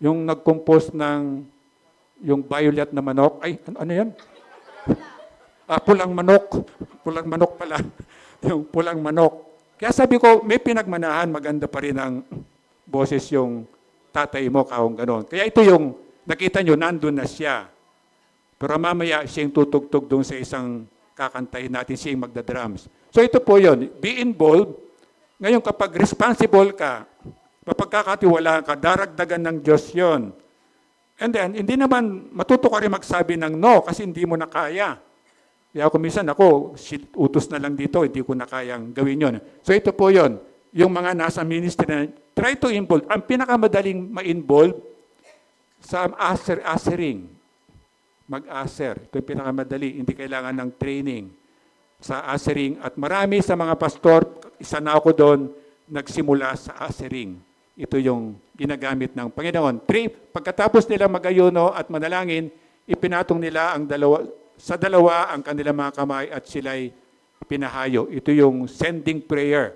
Yung nag-compose ng yung violet na manok. Ay, ano yan? Pulang manok. Pulang manok pala. Yung pulang manok. Kaya sabi ko, may pinagmanahan, maganda pa rin ang boses yung tatay mo, kahong ganon. Kaya ito yung, nakita nyo, nandun na siya. Pero mamaya, siya yung tutugtog doon sa isang kakantahin natin, siya yung magda-drums. So ito po yun, be involved. Ngayon, kapag responsible ka, mapagkakatiwalaan ka, daragdagan ng Diyos yun. And then, hindi naman, matuto ka rin magsabi ng no, kasi hindi mo na kaya. Kaya ako minsan, utos na lang dito, hindi ko na kayang gawin yun. So ito po yun, yung mga nasa ministry na, try to involve. Ang pinakamadaling ma-involve sa assering. Mag-aser. Ito yung pinakamadali. Hindi kailangan ng training sa assering. At marami sa mga pastor, isa na ako doon, nagsimula sa assering. Ito yung ginagamit ng Panginoon. Pagkatapos nila mag-ayuno at manalangin, ipinatong nila sa dalawa ang kanilang mga kamay at sila'y pinahayo. Ito yung sending prayer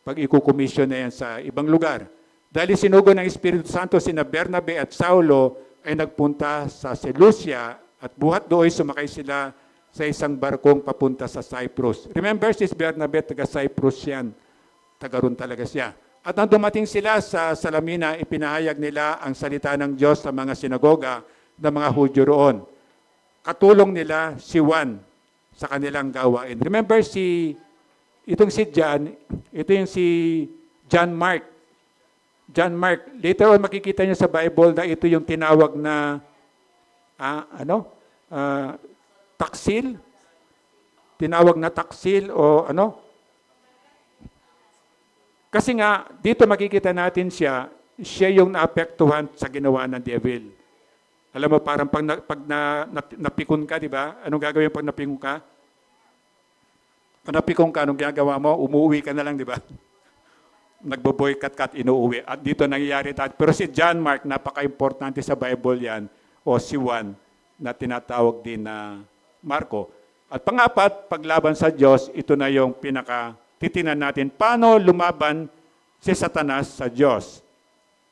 pag ikukomisyon na yan sa ibang lugar. Dahil sinugo ng Espiritu Santo, sina Bernabe at Saulo ay nagpunta sa Seleucia at buhat doon sumakay sila sa isang barkong papunta sa Cyprus. Remember, si Bernabe, taga Cyprus yan. Taga ron talaga siya. At nang dumating sila sa Salamina, ipinahayag nila ang salita ng Diyos sa mga sinagoga ng mga Hudyo roon. Katulong nila si Juan sa kanilang gawain. Remember, itong si John, ito yung si John Mark. John Mark, later on makikita niyo sa Bible na ito yung tinawag na taksil. Tinawag na taksil o ano. Kasi nga, dito makikita natin siya yung naapektuhan sa ginawa ng devil. Alam mo, parang pag napikon ka, di ba? Anong gagawin pag napikon ka? Pag napikon ka, anong ginagawa mo? Umuwi ka na lang, di ba? Nagbo-boycott ka at inuuwi. At dito nangyayari tayo. Pero si John Mark, napaka-importante sa Bible yan, o si Juan, na tinatawag din na Marco. At pangapat, paglaban sa Diyos, ito na yung titingnan natin paano lumaban si Satanas sa Diyos.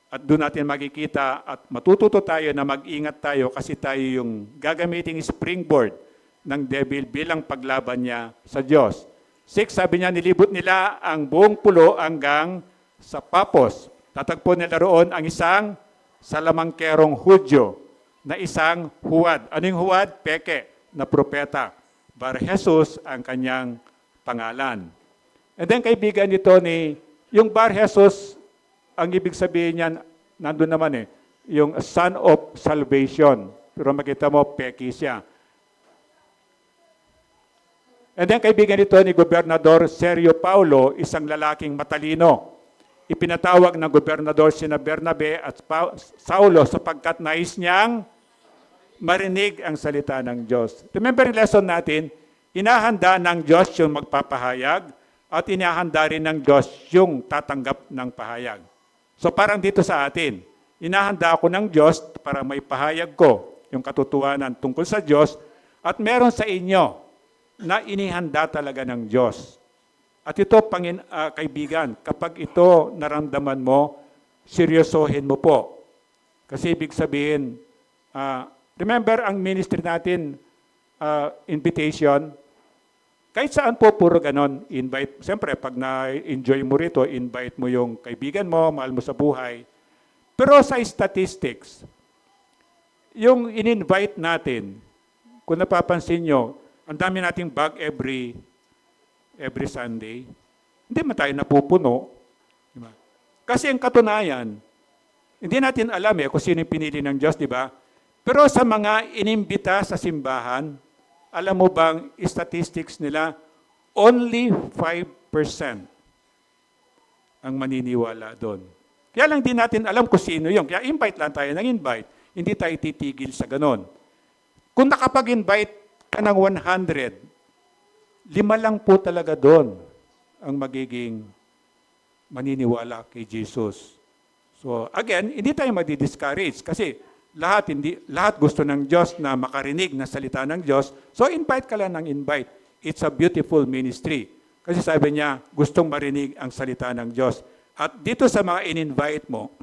At doon natin makikita at matututo tayo na mag-ingat tayo kasi tayo yung gagamiting springboard ng devil bilang paglaban niya sa Diyos. 6, sabi niya, nilibot nila ang buong pulo hanggang sa Papos. Tatagpo nila roon ang isang salamangkerong Hudyo na isang huwad. Anong huwad? Peke na propeta. Bar Jesus ang kanyang pangalan. And then kaibigan nito yung Bar Jesus, ang ibig sabihin niyan, nandun naman yung son of salvation. Pero makita mo, peki siya. And then kaibigan nito ni Gobernador Sergio Paulo, isang lalaking matalino. Ipinatawag ng gobernador sina Bernabe at Saulo sapagkat nais niyang marinig ang salita ng Diyos. Remember yung lesson natin, inahanda ng Diyos yung magpapahayag at inahanda rin ng Diyos yung tatanggap ng pahayag. So parang dito sa atin, inahanda ako ng Diyos para may pahayag ko yung katotohanan tungkol sa Diyos at meron sa inyo na inihanda talaga ng Diyos. At ito, kaibigan, kapag ito naramdaman mo, seryosohin mo po. Kasi ibig sabihin, Remember, ang ministry natin, invitation, kahit saan po, puro ganon, invite. Siyempre, pag na-enjoy mo rito, invite mo yung kaibigan mo, mahal mo sa buhay. Pero sa statistics, yung in-invite natin, kung napapansin nyo, ang dami nating bag every Sunday, hindi man tayo napupuno. Diba? Kasi ang katunayan, hindi natin alam kung sino yung pinili ng Diyos, di ba? Pero sa mga inimbita sa simbahan, alam mo bang statistics nila, only 5% ang maniniwala doon. Kaya lang di natin alam kung sino yun. Kaya invite lang tayo ng invite. Hindi tayo titigil sa ganon. Kung nakapag-invite ka ng 100, 5 lang po talaga doon ang magiging maniniwala kay Jesus. So again, hindi tayo madi-discourage kasi lahat gusto ng Diyos na makarinig na salita ng Diyos. So invite ka lang ng invite. It's a beautiful ministry. Kasi sabi niya, gustong marinig ang salita ng Diyos. At dito sa mga in-invite mo,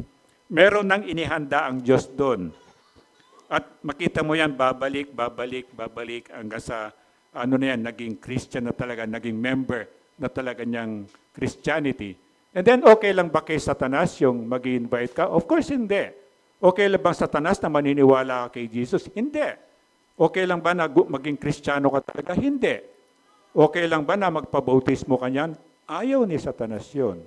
meron nang inihanda ang Diyos doon. At makita mo yan, babalik hanggang sa naging Christian na talaga, naging member na talaga niyang Christianity. And then, okay lang ba kay Satanas yung mag-invite ka? Of course, hindi. Okay lang bang Satanas na maniniwala kay Jesus? Hindi. Okay lang ba na maging Kristiyano ka talaga? Hindi. Okay lang ba na magpabautismo ka niyan? Ayaw ni Satanas yun.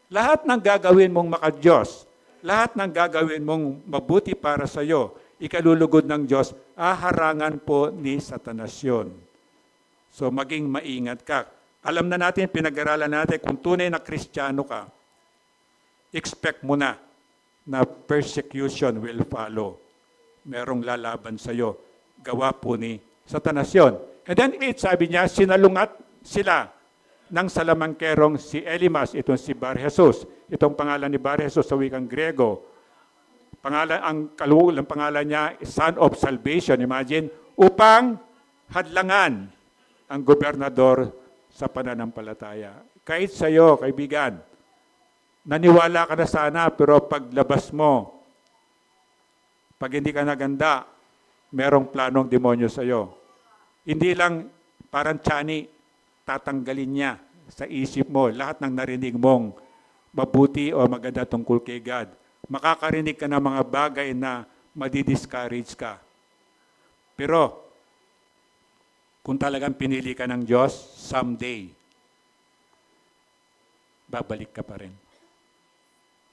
Lahat ng gagawin mong maka-Diyos, lahat ng gagawin mong mabuti para sa iyo, ikalulugod ng Diyos, harangan po ni Satanas yun. So maging maingat ka. Alam na natin, pinag-aralan natin, kung tunay na Kristiyano ka, expect mo na persecution will follow. Merong lalaban sa iyo. Gawa po ni Satanas yun. And then 8, sabi niya, sinalungat sila ng salamangkerong si Elimas, itong si Bar Jesus. Itong pangalan ni Bar Jesus sa wikang Grego. Ang kalulang pangalan niya, Son of Salvation. Imagine, upang hadlangan ang gobernador sa pananampalataya. Kahit sa iyo, kaibigan, naniwala ka na sana, pero paglabas mo, pag hindi ka naganda, merong planong demonyo sa iyo. Hindi lang parang tiyani, tatanggalin niya sa isip mo lahat ng narinig mong mabuti o maganda tungkol kay God. Makakarinig ka ng mga bagay na madi-discourage ka. Pero, kung talagang pinili ka ng Diyos, someday, babalik ka pa rin.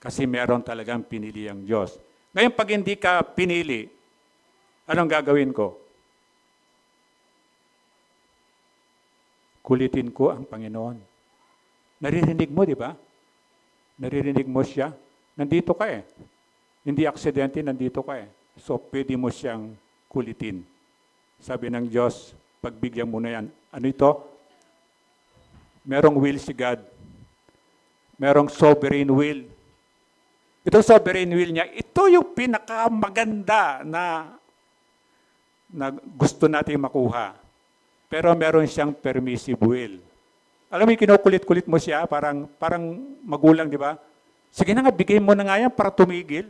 Kasi meron talagang pinili ang Diyos. Ngayon, pag hindi ka pinili, anong gagawin ko? Kulitin ko ang Panginoon. Naririnig mo, di ba? Naririnig mo siya. Nandito ka eh. Hindi aksidente, nandito ka eh. So, pwede mo siyang kulitin. Sabi ng Diyos, pagbigyan mo na yan. Ano ito? Merong will si God. Merong sovereign will. Itong sovereign will niya, ito yung pinakamaganda na gusto natin makuha. Pero meron siyang permissive will. Alam mo, kinukulit-kulit mo siya, parang magulang, di ba? Sige na nga, bigay mo na nga yan para tumigil.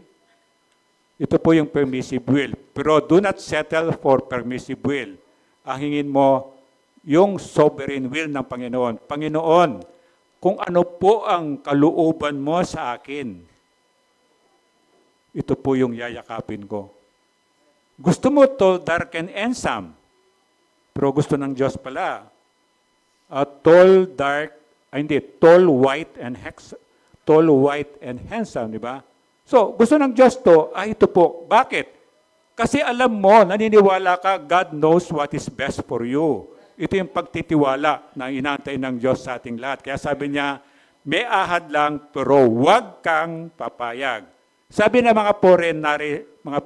Ito po yung permissive will. Pero do not settle for permissive will. Hingin mo yung sovereign will ng Panginoon. Panginoon, kung ano po ang kalooban mo sa akin, ito po yung yayakapin ko. Gusto mo tall, dark, and handsome. Pero gusto ng Diyos pala, tall, white, and handsome, di ba? So, gusto ng Diyos to, ito po. Bakit? Kasi alam mo, naniniwala ka, God knows what is best for you. Ito yung pagtitiwala na inaantay ng Diyos sa ating lahat. Kaya sabi niya, may ahad lang, pero huwag kang papayag. Sabi ng mga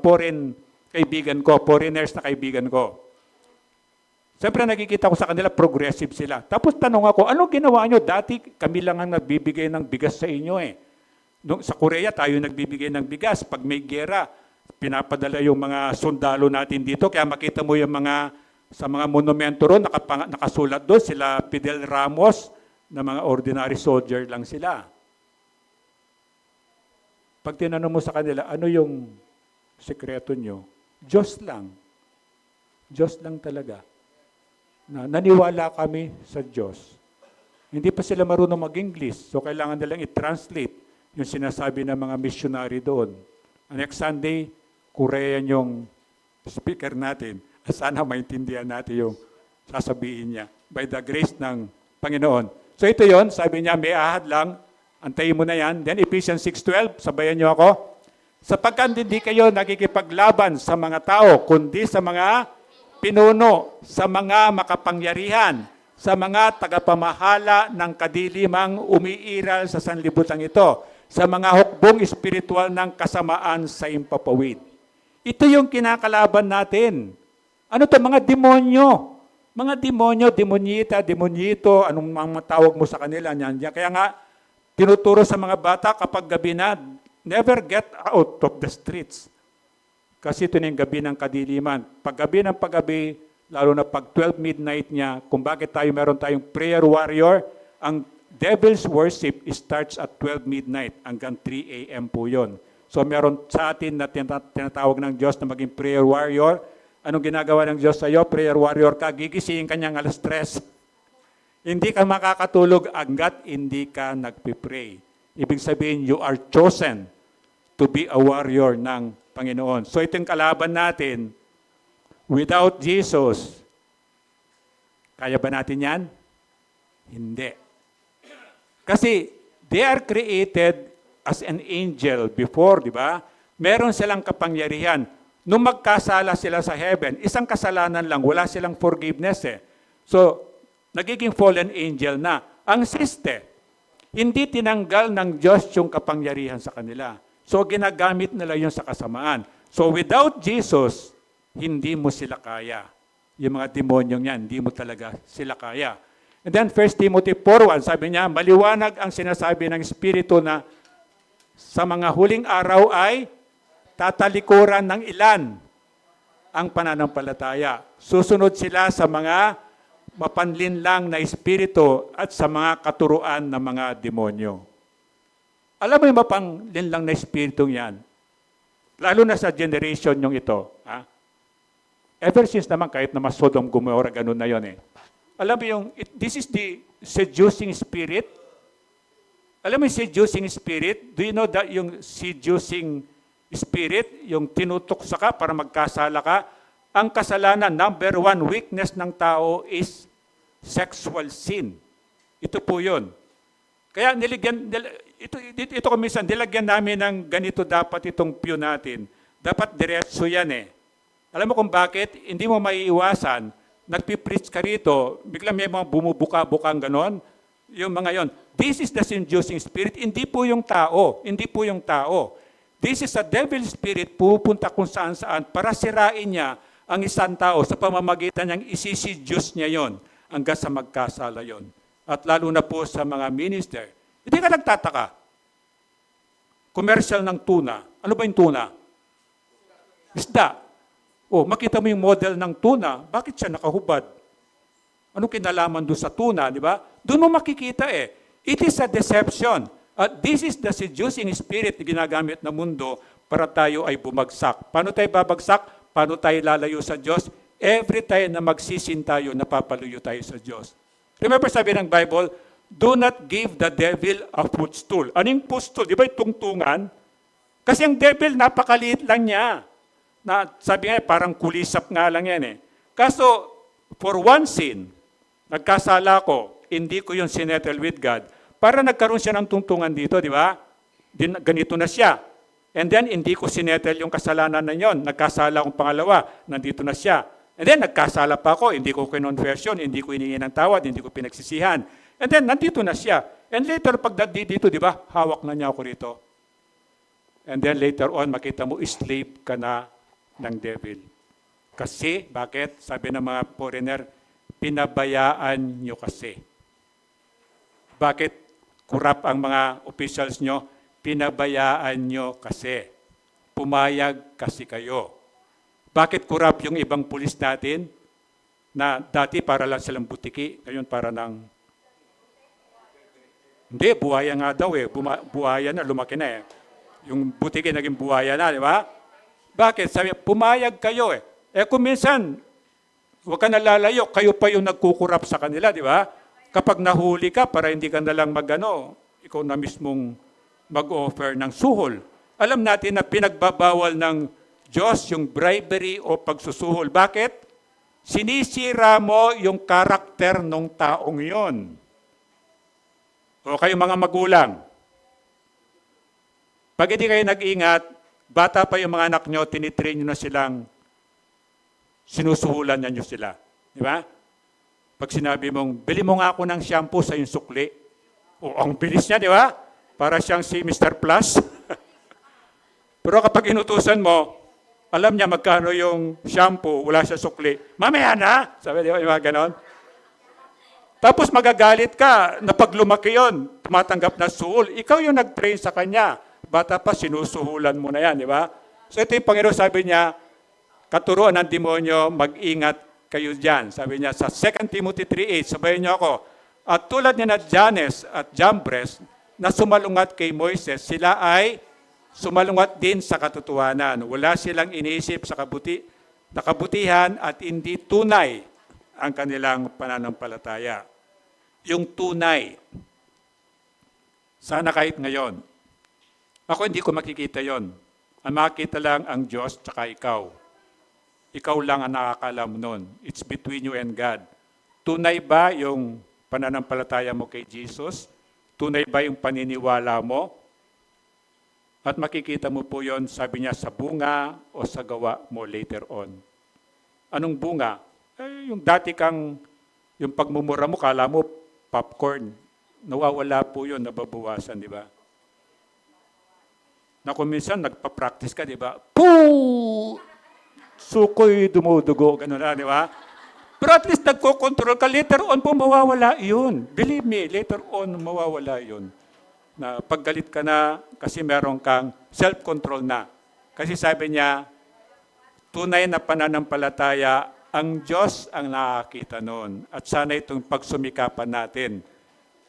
foreign kaibigan ko, foreigners na kaibigan ko, siyempre nakikita ko sa kanila, progressive sila. Tapos tanong ako, ano ginawa nyo? Dati kami lang ang nagbibigay ng bigas sa inyo eh. Sa Korea, tayo nagbibigay ng bigas. Pag may gera, pinapadala yung mga sundalo natin dito. Kaya makita mo yung sa mga monumento ron, nakasulat doon, sila Fidel Ramos, na mga ordinary soldier lang sila. Pag tinanong mo sa kanila, ano yung sekreto nyo? Diyos lang. Diyos lang talaga. Naniwala kami sa Diyos. Hindi pa sila marunong mag-English, so kailangan nilang i-translate yung sinasabi ng mga missionary doon. Next Sunday, Korean yung speaker natin. Sana maintindihan natin yung sasabihin niya. By the grace ng Panginoon. So ito yon, sabi niya, may ahad lang. Antayin mo na yan. Then Ephesians 6:12, sabayan niyo ako. Sapagkat hindi kayo nakikipaglaban sa mga tao, kundi sa mga pinuno, sa mga makapangyarihan, sa mga tagapamahala ng kadilimang umiiral sa sanlibutan ito, sa mga hukbong espiritual ng kasamaan sa impapawid. Ito yung kinakalaban natin. Ano to? Mga demonyo. Mga demonyo, demonyita, demonyito, anong mga tawag mo sa kanila. Kaya nga, tinuturo sa mga bata kapag gabi na, never get out of the streets. Kasi ito na yung gabi ng kadiliman. Paggabi ng paggabi, lalo na pag 12 midnight niya, kung bakit meron tayong prayer warrior, ang devil's worship starts at 12 midnight hanggang 3 a.m. po yun. So meron sa atin na tinatawag ng Diyos na maging prayer warrior. Anong ginagawa ng Diyos sa iyo? Prayer warrior ka, gigisingin ka niyang alas 3. Hindi ka makakatulog hanggat hindi ka nagpipray. Ibig sabihin, you are chosen to be a warrior ng Panginoon. So ito yung kalaban natin. Without Jesus, kaya ba natin yan? Hindi. Kasi they are created as an angel before, di ba? Meron silang kapangyarihan. Nung magkasala sila sa heaven, isang kasalanan lang, wala silang forgiveness eh. So, nagiging fallen angel na. Ang siste, hindi tinanggal ng Diyos yung kapangyarihan sa kanila. So, ginagamit nila yun sa kasamaan. So, without Jesus, hindi mo sila kaya. Yung mga demonyong yan, hindi mo talaga sila kaya. And then 1 Timothy 4:1, sabi niya, maliwanag ang sinasabi ng Espiritu na sa mga huling araw ay tatalikuran ng ilan ang pananampalataya. Susunod sila sa mga mapanlinlang na espiritu at sa mga katuruan ng mga demonyo. Alam mo yung mapanlinlang na espiritu yan? Lalo na sa generation yung ito. Ha? Ever since naman, kahit na mas Sodom, Gomorrah, ganun na yon eh. Alam mo yung, this is the seducing spirit. Alam mo yung seducing spirit? Do you know that yung seducing spirit, yung tinutuksa ka para magkasala ka? Ang kasalanan, number one weakness ng tao is sexual sin. Ito po yun. Kaya ito minsan, nilagyan namin ng ganito dapat itong pew natin. Dapat diretso yan eh. Alam mo kung bakit? Hindi mo maiiwasan. Nagpipreach ka rito, biglang may mga bumubuka-bukang ganon. Yung mga yon. This is the seducing spirit. Hindi po yung tao. Hindi po yung tao. This is a devil spirit, pupunta kung saan-saan para sirain niya ang isang tao sa pamamagitan niyang isiseduce niya yon hanggang sa magkasala yon. At lalo na po sa mga minister. Hindi ka nagtataka. Commercial ng tuna. Ano ba yung tuna? Isda. Oh, makita mo yung model ng tuna. Bakit siya nakahubad? Ano kinalaman doon sa tuna, di ba? Doon mo makikita eh. It is a deception. At this is the seducing spirit na ginagamit ng mundo para tayo ay bumagsak. Paano tayo babagsak? Paano tayo lalayo sa Diyos? Every time na magsisin tayo, napapaluyo tayo sa Diyos. Remember sabi ng Bible, do not give the devil a footstool. Anong footstool? Di ba yung tungtungan? Kasi ang devil, napakaliit lang niya. Na, sabi nga, parang kulisap nga lang yan eh. Kaso, for one sin, nagkasala ko, hindi ko yung sinettle with God, para nagkaroon siya ng tungtungan dito, di ba? Ganito na siya. And then, hindi ko sinettle yung kasalanan na yon. Nagkasala akong pangalawa, nandito na siya. And then, nagkasala pa ako, hindi ko kinonversion, hindi ko hiningi ng tawad, hindi ko pinagsisihan. And then, nandito na siya. And later, pag dito, di ba, hawak na niya ako rito. And then, later on, makita mo, slave ka na ng devil. Kasi, bakit? Sabi ng mga foreigner, pinabayaan nyo kasi. Bakit kurap ang mga officials nyo? Pinabayaan nyo kasi. Pumayag kasi kayo. Bakit kurap yung ibang pulis natin? Na dati para lang silang butiki, ngayon para ng... Hindi, buhaya nga daw eh. Buhaya na, lumaki na eh. Yung butiki naging buhaya na, di ba? Bakit? Sabi, pumayag kayo eh. Eh kung minsan, huwag ka nalalayo, kayo pa yung nagkukurap sa kanila, di ba? Kapag nahuli ka, para hindi ka nalang ikaw na mismong mag-offer ng suhol. Alam natin na pinagbabawal ng Diyos yung bribery o pagsusuhol. Bakit? Sinisira mo yung karakter ng taong yon. O kayo mga magulang, pag hindi kayo nag-ingat, bata pa yung mga anak nyo, tinitrain nyo na silang sinusuhulan nyo sila. Di ba? Pag sinabi mong, bili mo nga ako ng shampoo sa yung sukli. O, ang bilis niya, di ba? Para siyang si Mr. Plus. Pero kapag inutusan mo, alam niya magkano yung shampoo, wala siya sukli. Mamaya na! Sabi, di ba, yung mga ganon? Tapos magagalit ka na pag lumaki yun, tumatanggap na suhol. Ikaw yung nag-train sa kanya. Bata pa, sinusuhulan mo na yan, di ba? So ito yung Panginoon sabi niya, katuruan ng demonyo, mag-ingat kayo dyan. Sabi niya sa 2 Timothy 3:8, sabayin niyo ako, at tulad ni na Jannes at Jambres na sumalungat kay Moises, sila ay sumalungat din sa katotohanan. Wala silang iniisip sa kabutihan at hindi tunay ang kanilang pananampalataya. Yung tunay. Sana kahit ngayon. Ako hindi ko makikita yon. Ang makikita lang ang Diyos tsaka ikaw. Ikaw lang ang nakakalam nun. It's between you and God. Tunay ba yung pananampalataya mo kay Jesus? Tunay ba yung paniniwala mo? At makikita mo po yon, sabi niya, sa bunga o sa gawa mo later on. Anong bunga? Eh, yung dati kang, yung pagmumura mo, kala mo popcorn. Nawawala po yun, nababawasan, di ba? Na kung minsan nagpa-practice ka, di ba? Poo! Sukoy, dumudugo, gano'n na, di ba? Pero at least nagko-control ka, later on po mawawala yun. Believe me, later on mawawala yun. Na paggalit ka na kasi meron kang self-control na. Kasi sabi niya, tunay na pananampalataya, ang Diyos ang nakakita noon. At sana itong pagsumikapan natin.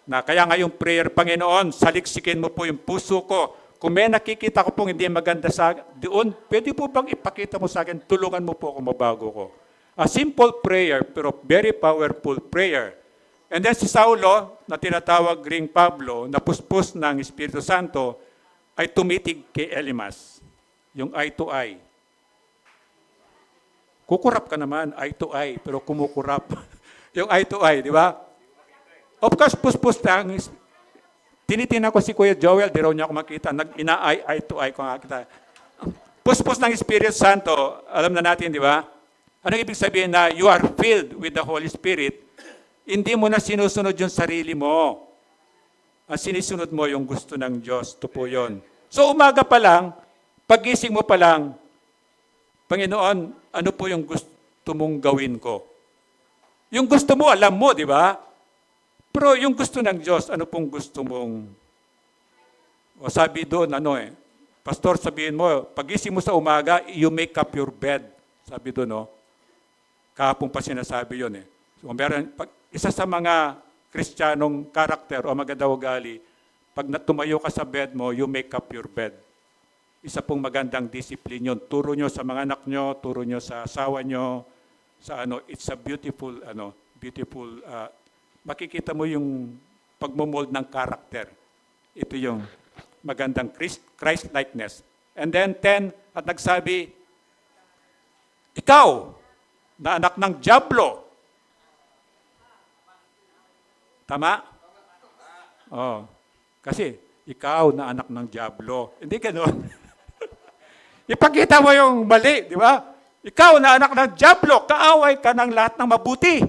Na kaya ngayong prayer, Panginoon, saliksikin mo po yung puso ko. Kung may nakikita ko pong hindi maganda sa doon, pwede po bang ipakita mo sa akin, tulungan mo po ako mabago ko. A simple prayer, pero very powerful prayer. And then si Saulo, na tinatawag ring Pablo, na puspos ng Espiritu Santo, ay tumitig kay Elimas. Yung eye to eye. Kukurap ka naman, eye to eye, pero kumukurap. Yung eye to eye, di ba? Of course, puspos ng tinitingnan ko si Kuya Joel, di raw niya ako makita. Ina-eye to eye ko nga kita. Puspos ng Espiritu Santo, alam na natin, di ba? Ano ibig sabihin na you are filled with the Holy Spirit? Hindi mo na sinusunod yung sarili mo. Ang sinisunod mo yung gusto ng Diyos. Ito po yun. So umaga pa lang, pagising mo pa lang, Panginoon, ano po yung gusto mong gawin ko? Yung gusto mo, alam mo, di ba? Pero yung gusto ng Diyos, ano pong gusto mong... O sabi doon, Pastor, sabihin mo, pagising mo sa umaga, you make up your bed. Sabi doon, no? Kahapon pa sinasabi yun, eh. So, isa sa mga Kristiyanong karakter o maganda ugali, pag tumayo ka sa bed mo, you make up your bed. Isa pong magandang discipline yun. Turo nyo sa mga anak nyo, turo nyo sa asawa nyo, it's a beautiful, makikita mo yung pagmomold ng karakter. Ito yung magandang Christ-likeness. And then 10, at nagsabi, ikaw, na anak ng dyablo. Tama? Oh, kasi ikaw na anak ng dyablo. Hindi ganoon. Ipakita mo yung mali, di ba? Ikaw na anak ng dyablo, kaaway ka ng lahat ng mabuti.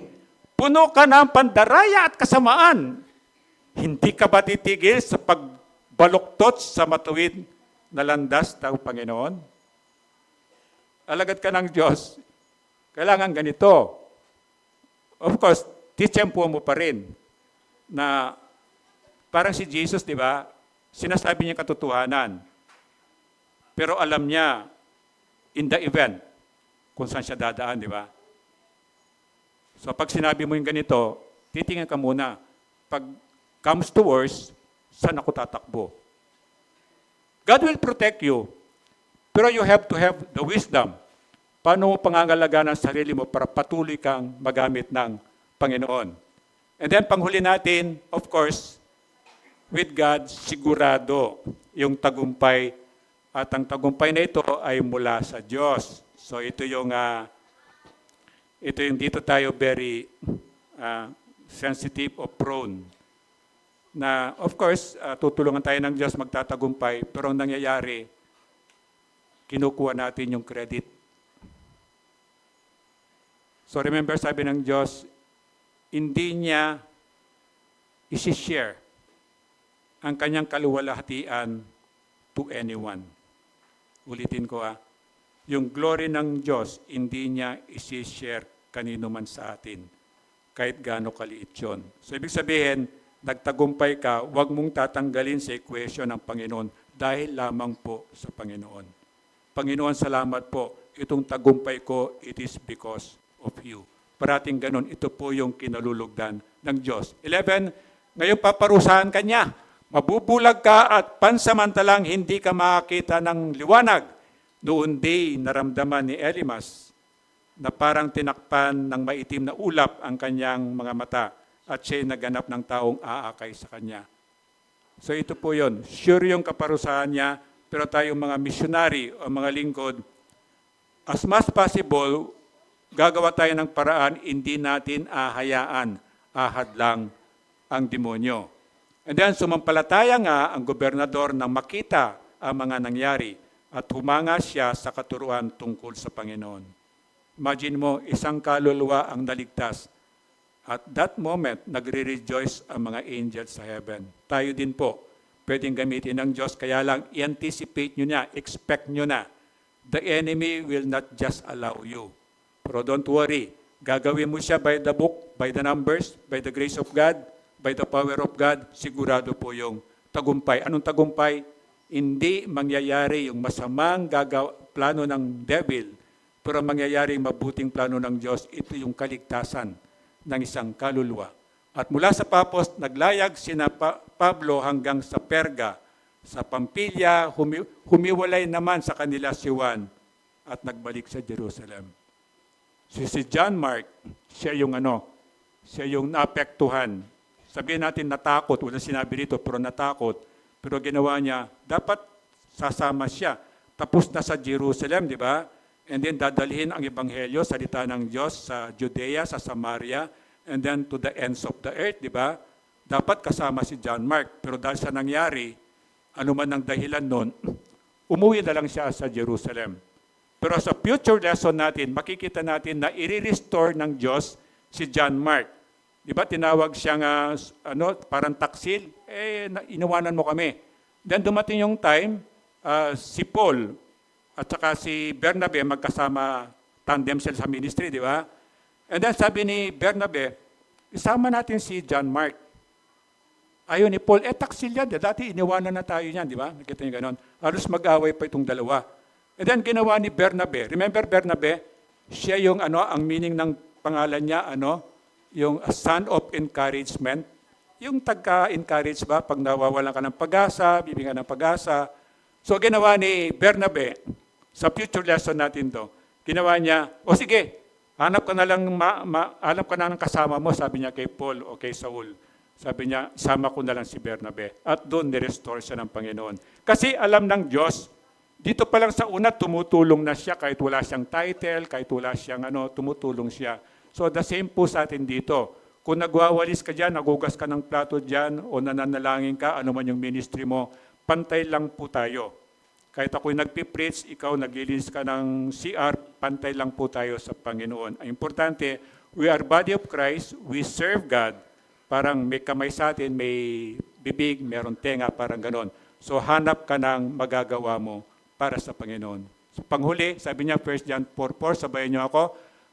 Puno ka ng pandaraya at kasamaan. Hindi ka ba titigil sa pagbaluktot sa matuwid na landas ng Panginoon? Alagad ka ng Diyos. Kailangan ganito. Of course, titiyempo mo pa rin na parang si Jesus, di ba? Sinasabi niya katotohanan. Pero alam niya in the event kung saan siya dadaan, di ba? So pag sinabi mo yung ganito, titingnan ka muna. Pag comes to worse, saan ako tatakbo? God will protect you. Pero you have to have the wisdom. Paano mo pangangalagaan ang sarili mo para patuloy kang magamit ng Panginoon. And then panghuli natin, of course, with God, sigurado yung tagumpay. At ang tagumpay na ito ay mula sa Diyos. So ito yung dito tayo very sensitive or prone. Na of course, tutulungan tayo ng Diyos magtatagumpay, pero ang nangyayari, kinukuha natin yung credit. So remember, sabi ng Diyos, hindi niya isi-share ang kanyang kaluwalhatian to anyone. Ulitin ko yung glory ng Diyos, hindi niya isi-share kanino man sa atin, kahit gaano kaliit yun. So ibig sabihin, nagtagumpay ka, huwag mong tatanggalin sa equation ng Panginoon dahil lamang po sa Panginoon. Panginoon, salamat po. Itong tagumpay ko, it is because of you. Parating ganun, ito po yung kinalulugdan ng Diyos. 11, ngayon paparusahan ka niya. Mabubulag ka at pansamantalang hindi ka makakita ng liwanag. Noon day, naramdaman ni Elimas na parang tinakpan ng maitim na ulap ang kanyang mga mata at siya'y naganap ng taong aakay sa kanya. So ito po yun. Sure yung kaparusahan niya, pero tayong mga missionary o mga lingkod, as much possible, gagawa tayo ng paraan, hindi natin ahayaan, ahadlang ang demonyo. And then sumampalataya nga ang gobernador na makita ang mga nangyari at humanga siya sa katuruan tungkol sa Panginoon. Imagine mo, isang kaluluwa ang naligtas. At that moment, nagre-rejoice ang mga angels sa heaven. Tayo din po, pwedeng gamitin ng Diyos, kaya lang i-anticipate nyo na, expect nyo na. The enemy will not just allow you. Pero don't worry, gagawin mo siya by the book, by the numbers, by the grace of God, by the power of God, sigurado po yung tagumpay. Anong tagumpay? Hindi mangyayari yung masamang plano ng devil, pero mangyayari yung mabuting plano ng Diyos. Ito yung kaligtasan ng isang kaluluwa. At mula sa Papos, naglayag sina Pablo hanggang sa Perga. Sa Pampilya, humiwalay naman sa kanila si Juan at nagbalik sa Jerusalem. Si John Mark, siya yung naapektuhan. Sabihin natin natakot, wala sinabi rito, pero natakot. Pero ginawa niya, dapat sasama siya. Tapos na sa Jerusalem, di ba? And then dadalhin ang ebanghelyo, salita ng Diyos sa Judea, sa Samaria, and then to the ends of the earth, di ba? Dapat kasama si John Mark. Pero dahil sa nangyari, ano man ang dahilan nun, umuwi na lang siya sa Jerusalem. Pero sa future lesson natin, makikita natin na i-restore ng Diyos si John Mark. Di ba tinawag siyang parang taksil? Inawanan mo kami. Then dumating yung time, si Paul at saka si Bernabe magkasama tandem sila sa ministry, di ba? And then sabi ni Bernabe, isama natin si John Mark. Ayun ni Paul, taksil yan. Dati iniwanan na tayo yan, di ba? Nakita niyo ganon. Halos mag-away pa itong dalawa. And then ginawa ni Bernabe. Remember Bernabe? Siya yung ang meaning ng pangalan niya, yung son of encouragement. Yung tagka-encourage ba, pag nawawalan ka ng pag-asa, bibigyan ng pag-asa. So ginawa ni Bernabe, sa future lesson natin to, ginawa niya, sige, hanap ka na ng kasama mo, sabi niya kay Paul o kay Saul. Sabi niya, sama ko na lang si Bernabe. At doon nirestore siya ng Panginoon. Kasi alam ng Diyos, dito pa lang sa una, tumutulong na siya kahit wala siyang title, kahit wala siyang tumutulong siya. So the same po sa atin dito. Kung nagwawalis ka dyan, nagugas ka ng plato dyan, o nananalangin ka, ano man yung ministry mo, pantay lang po tayo. Kahit ako'y nagpipreach, ikaw naglilinis ka ng CR, pantay lang po tayo sa Panginoon. Ang importante, we are body of Christ, we serve God. Parang may kamay sa atin, may bibig, meron tenga, parang ganon. So hanap ka ng magagawa mo para sa Panginoon. So panghuli, sabi niya 1 John 4:4, sabayan niyo ako,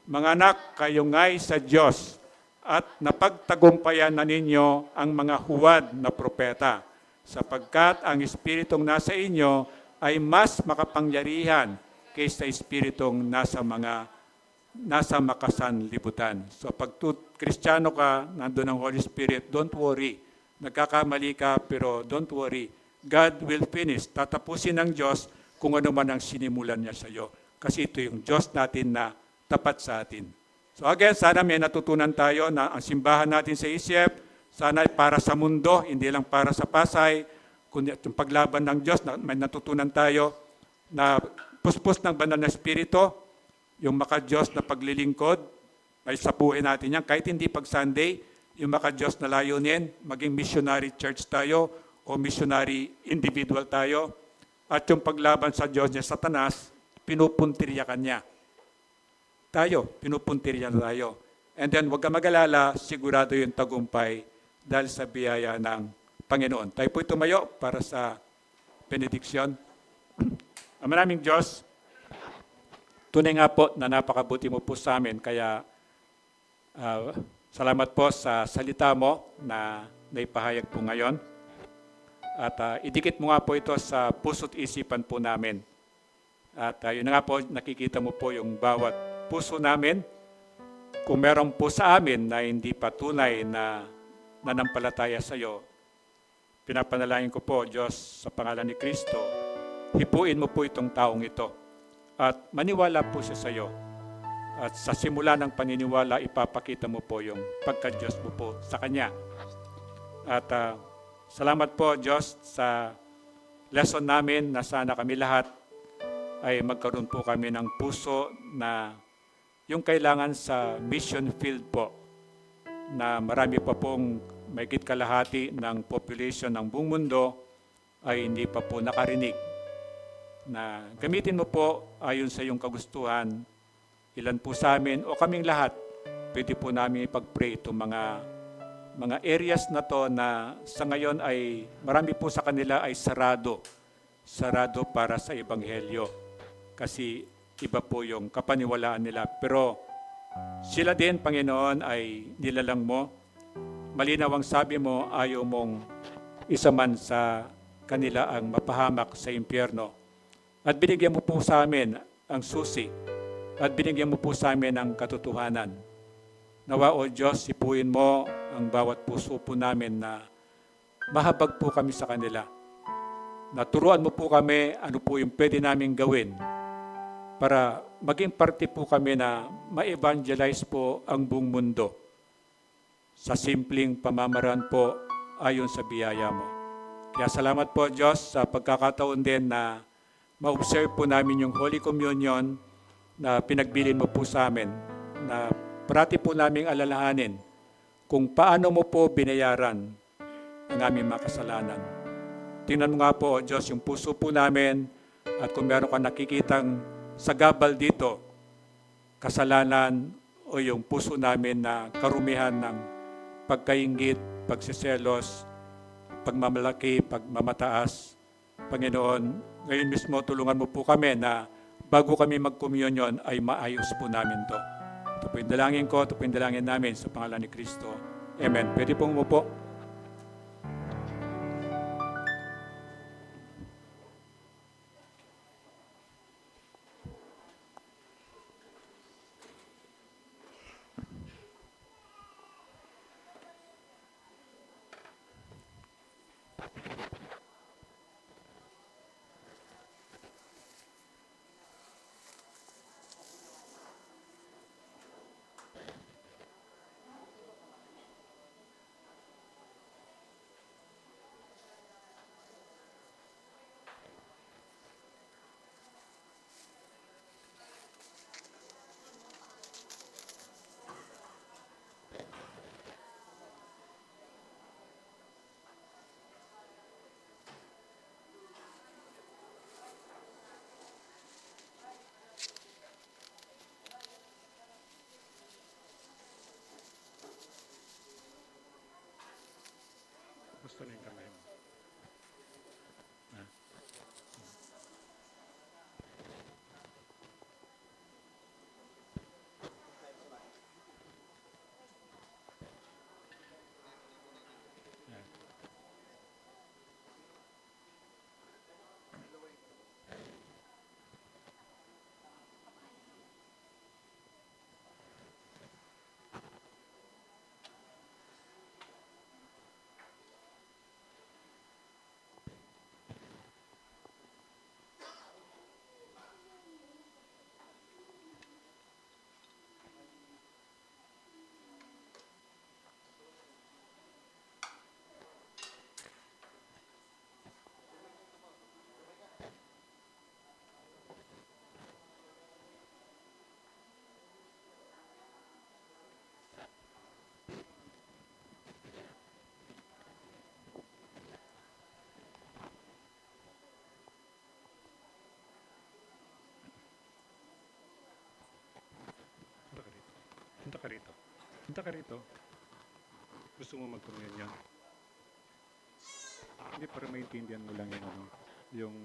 mga anak, kayo nga'y sa Diyos at napagtagumpayan na ninyo ang mga huwad na propeta, sapagkat ang Espiritong nasa inyo ay mas makapangyarihan kaysa Espiritong nasa makasanlibutan. So pag Kristiyano ka, nandun ang Holy Spirit, don't worry. Nagkakamali ka, pero don't worry. God will finish. Tatapusin ng Diyos kung ano man ang sinimulan niya sa iyo. Kasi ito yung Diyos natin na tapat sa atin. So again, sana may natutunan tayo na ang simbahan natin sa ISIEP, sana ay para sa mundo, hindi lang para sa Pasay, kundi yung paglaban ng Diyos, na may natutunan tayo na puspos ng banal na Espiritu, yung maka-Diyos na paglilingkod, ay sa buhay natin yan. Kahit hindi pag Sunday, yung maka-Diyos na layunin, maging missionary church tayo o missionary individual tayo. At yung paglaban sa Diyos niya, Satanas, pinupuntirya kanya. Pinupuntirya tayo. And then, huwag ka mag-alala, sigurado yung tagumpay dahil sa biyaya ng Panginoon. Tayo po tumayo para sa benediksyon. Ang maraming Diyos, tunay nga po na napakabuti mo po sa amin, kaya salamat po sa salita mo na naipahayag po ngayon. At idikit mo nga po ito sa puso't isipan po namin. At yun nga po, nakikita mo po yung bawat puso namin. Kung meron po sa amin na hindi pa tunay na nanampalataya sa iyo, pinapanalangin ko po, Diyos, sa pangalan ni Kristo, hipuin mo po itong taong ito. At maniwala po siya sa iyo. At sa simula ng paniniwala, ipapakita mo po yung pagka-Diyos mo po sa Kanya. At salamat po, Diyos, sa lesson namin na sana kami lahat ay magkaroon po kami ng puso na yung kailangan sa mission field po, na marami pa pong mahigit kalahati ng population ng buong mundo ay hindi pa po nakarinig. Na gamitin mo po ayon sa iyong kagustuhan, ilan po sa amin o kaming lahat, pwede po namin ipag-pray itong mga areas na to na sa ngayon ay marami po sa kanila ay sarado para sa Ebanghelyo. Kasi iba po yung kapaniwalaan nila. Pero sila din, Panginoon, ay nilalang mo. Malinaw ang sabi mo, ayaw mong isa man sa kanila ang mapahamak sa impyerno. At binigyan mo po sa amin ang susi. At binigyan mo po sa amin ang katotohanan. Nawa, O Diyos, sipuin mo ang bawat puso po namin na mahabag po kami sa kanila. Naturuan mo po kami ano po yung pwede namin gawin para maging parte po kami na ma-evangelize po ang buong mundo sa simpleng pamamaraan po ayon sa biyaya mo. Kaya salamat po, Diyos, sa pagkakataon din na ma-observe po namin yung Holy Communion na pinagbilin mo po sa amin, na parati po naming alalahanin kung paano mo po binayaran ang aming mga kasalanan. Tingnan mo nga po, O Diyos, yung puso po namin, at kung meron ka nakikitang sagabal dito, kasalanan o yung puso namin na karumihan ng pagkainggit, pagsiselos, pagmamalaki, pagmamataas, Panginoon, ngayon mismo tulungan mo po kami na bago kami mag-communion ay maayos po namin to. Ito po yung dalangin ko, ito po yung dalangin namin sa pangalan ni Kristo. Amen. Pwede pong umupo. Gusto na yung kamay mo. Punta ka rito. Gusto mo mag-communion? Hindi, para maintindihan mo lang yung yung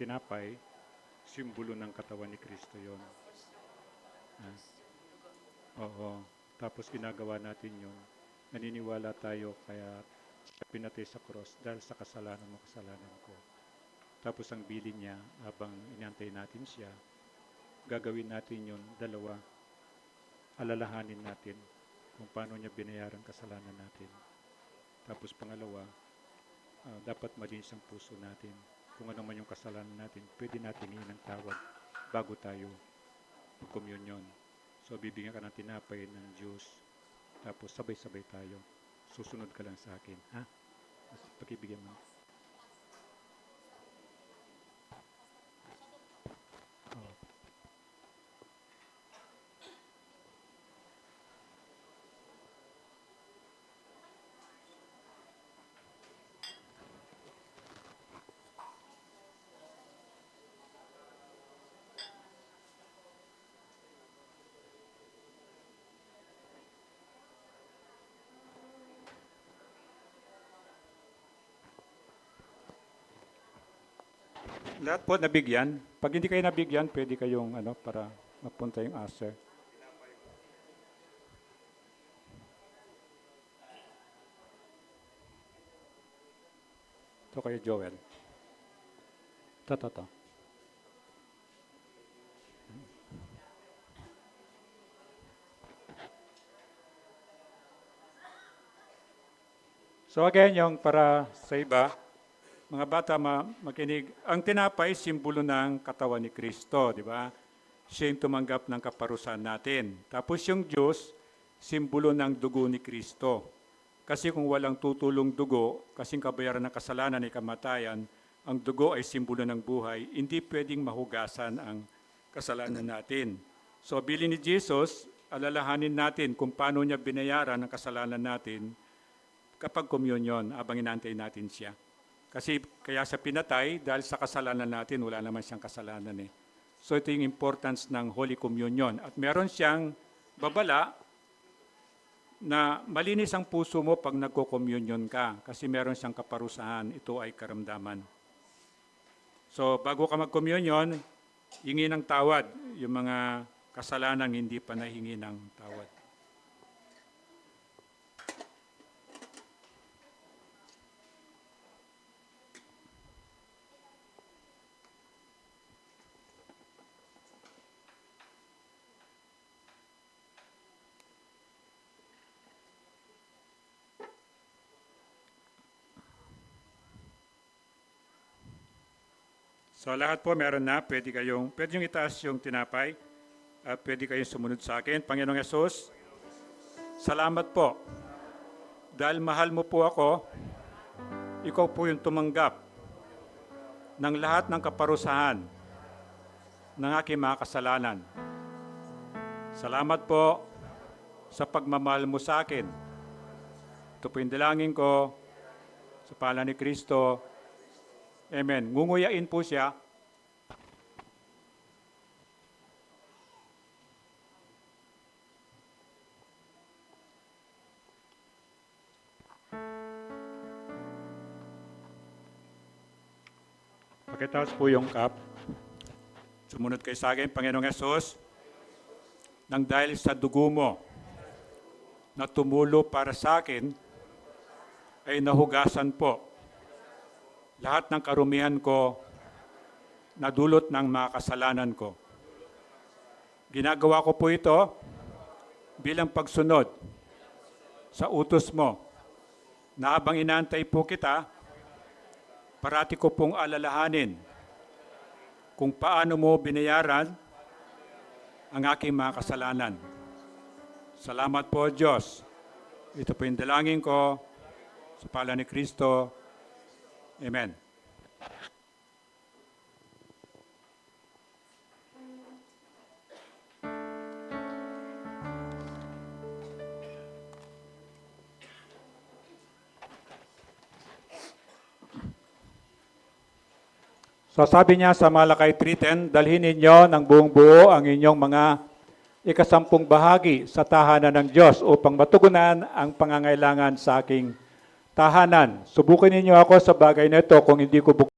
tinapay, simbolo ng katawan ni Kristo yon. Ah, oo. Tapos ginagawa natin yun. Naniniwala tayo kaya siya pinatay sa cross dahil sa kasalanan mo, kasalanan ko. Tapos ang bilin niya, habang inantay natin siya, gagawin natin yun, dalawa, alalahanin natin kung paano niya binayaran kasalanan natin. Tapos pangalawa, dapat malinis ang puso natin. Kung ano man yung kasalanan natin, pwede natin hingin ng tawad bago tayo mag-communion. So bibigyan ka ng tinapay ng juice, tapos sabay-sabay tayo. Susunod ka lang sa akin. Ha? Pakibigyan mo. Oh. Lahat po nabigyan. Pag hindi kayo nabigyan, pwede kayong para mapunta yung usher. Ito kayo, Joel. Ito. So again, yung para sa iba, mga bata makinig, ang tinapay, simbolo ng katawan ni Kristo, di ba? Siya yung tumanggap ng kaparusahan natin. Tapos yung juice, simbolo ng dugo ni Kristo. Kasi kung walang tutulong dugo, kasing kabayaran ng kasalanan ay kamatayan, ang dugo ay simbolo ng buhay, hindi pwedeng mahugasan ang kasalanan natin. So bilin ni Jesus, alalahanin natin kung paano niya binayaran ang kasalanan natin kapag communion, abang inaantay natin siya. Kasi kaya siya pinatay, dahil sa kasalanan natin, wala naman siyang kasalanan eh. So ito yung importance ng Holy Communion. At meron siyang babala na malinis ang puso mo pag nagko-communion ka. Kasi meron siyang kaparusahan, ito ay karamdaman. So bago ka mag-communion, hingi ng tawad. Yung mga kasalanan hindi pa nahingi ng tawad. So lahat po meron na, pwede yung itaas yung tinapay, pwede kayong sumunod sa akin. Panginoong Yesus, salamat po. Dahil mahal mo po ako, ikaw po yung tumanggap ng lahat ng kaparusahan ng aking mga kasalanan. Salamat po sa pagmamahal mo sa akin. Ito po yung dalangin ko sa pangalan ni Kristo. Amen. Ngunguyain po siya. Pakitaas po yung cup. Sumunod kayo sa akin, Panginoong Yesus, nang dahil sa dugo mo na tumulo para sa akin, ay nahugasan po lahat ng karumihan ko na dulot ng mga kasalanan ko. Ginagawa ko po ito bilang pagsunod sa utos mo na habang inaantay po kita, parati ko pong alalahanin kung paano mo binayaran ang aking mga kasalanan. Salamat po, Diyos. Ito po yung dalangin ko sa pangalan ni Kristo. Amen. So sabi niya sa Malakay 3:10, dalhin ninyo ng buong buo ang inyong mga ikasampung bahagi sa tahanan ng Diyos upang matugunan ang pangangailangan sa aking tahanan. Subukin ninyo ako sa bagay na ito kung hindi ko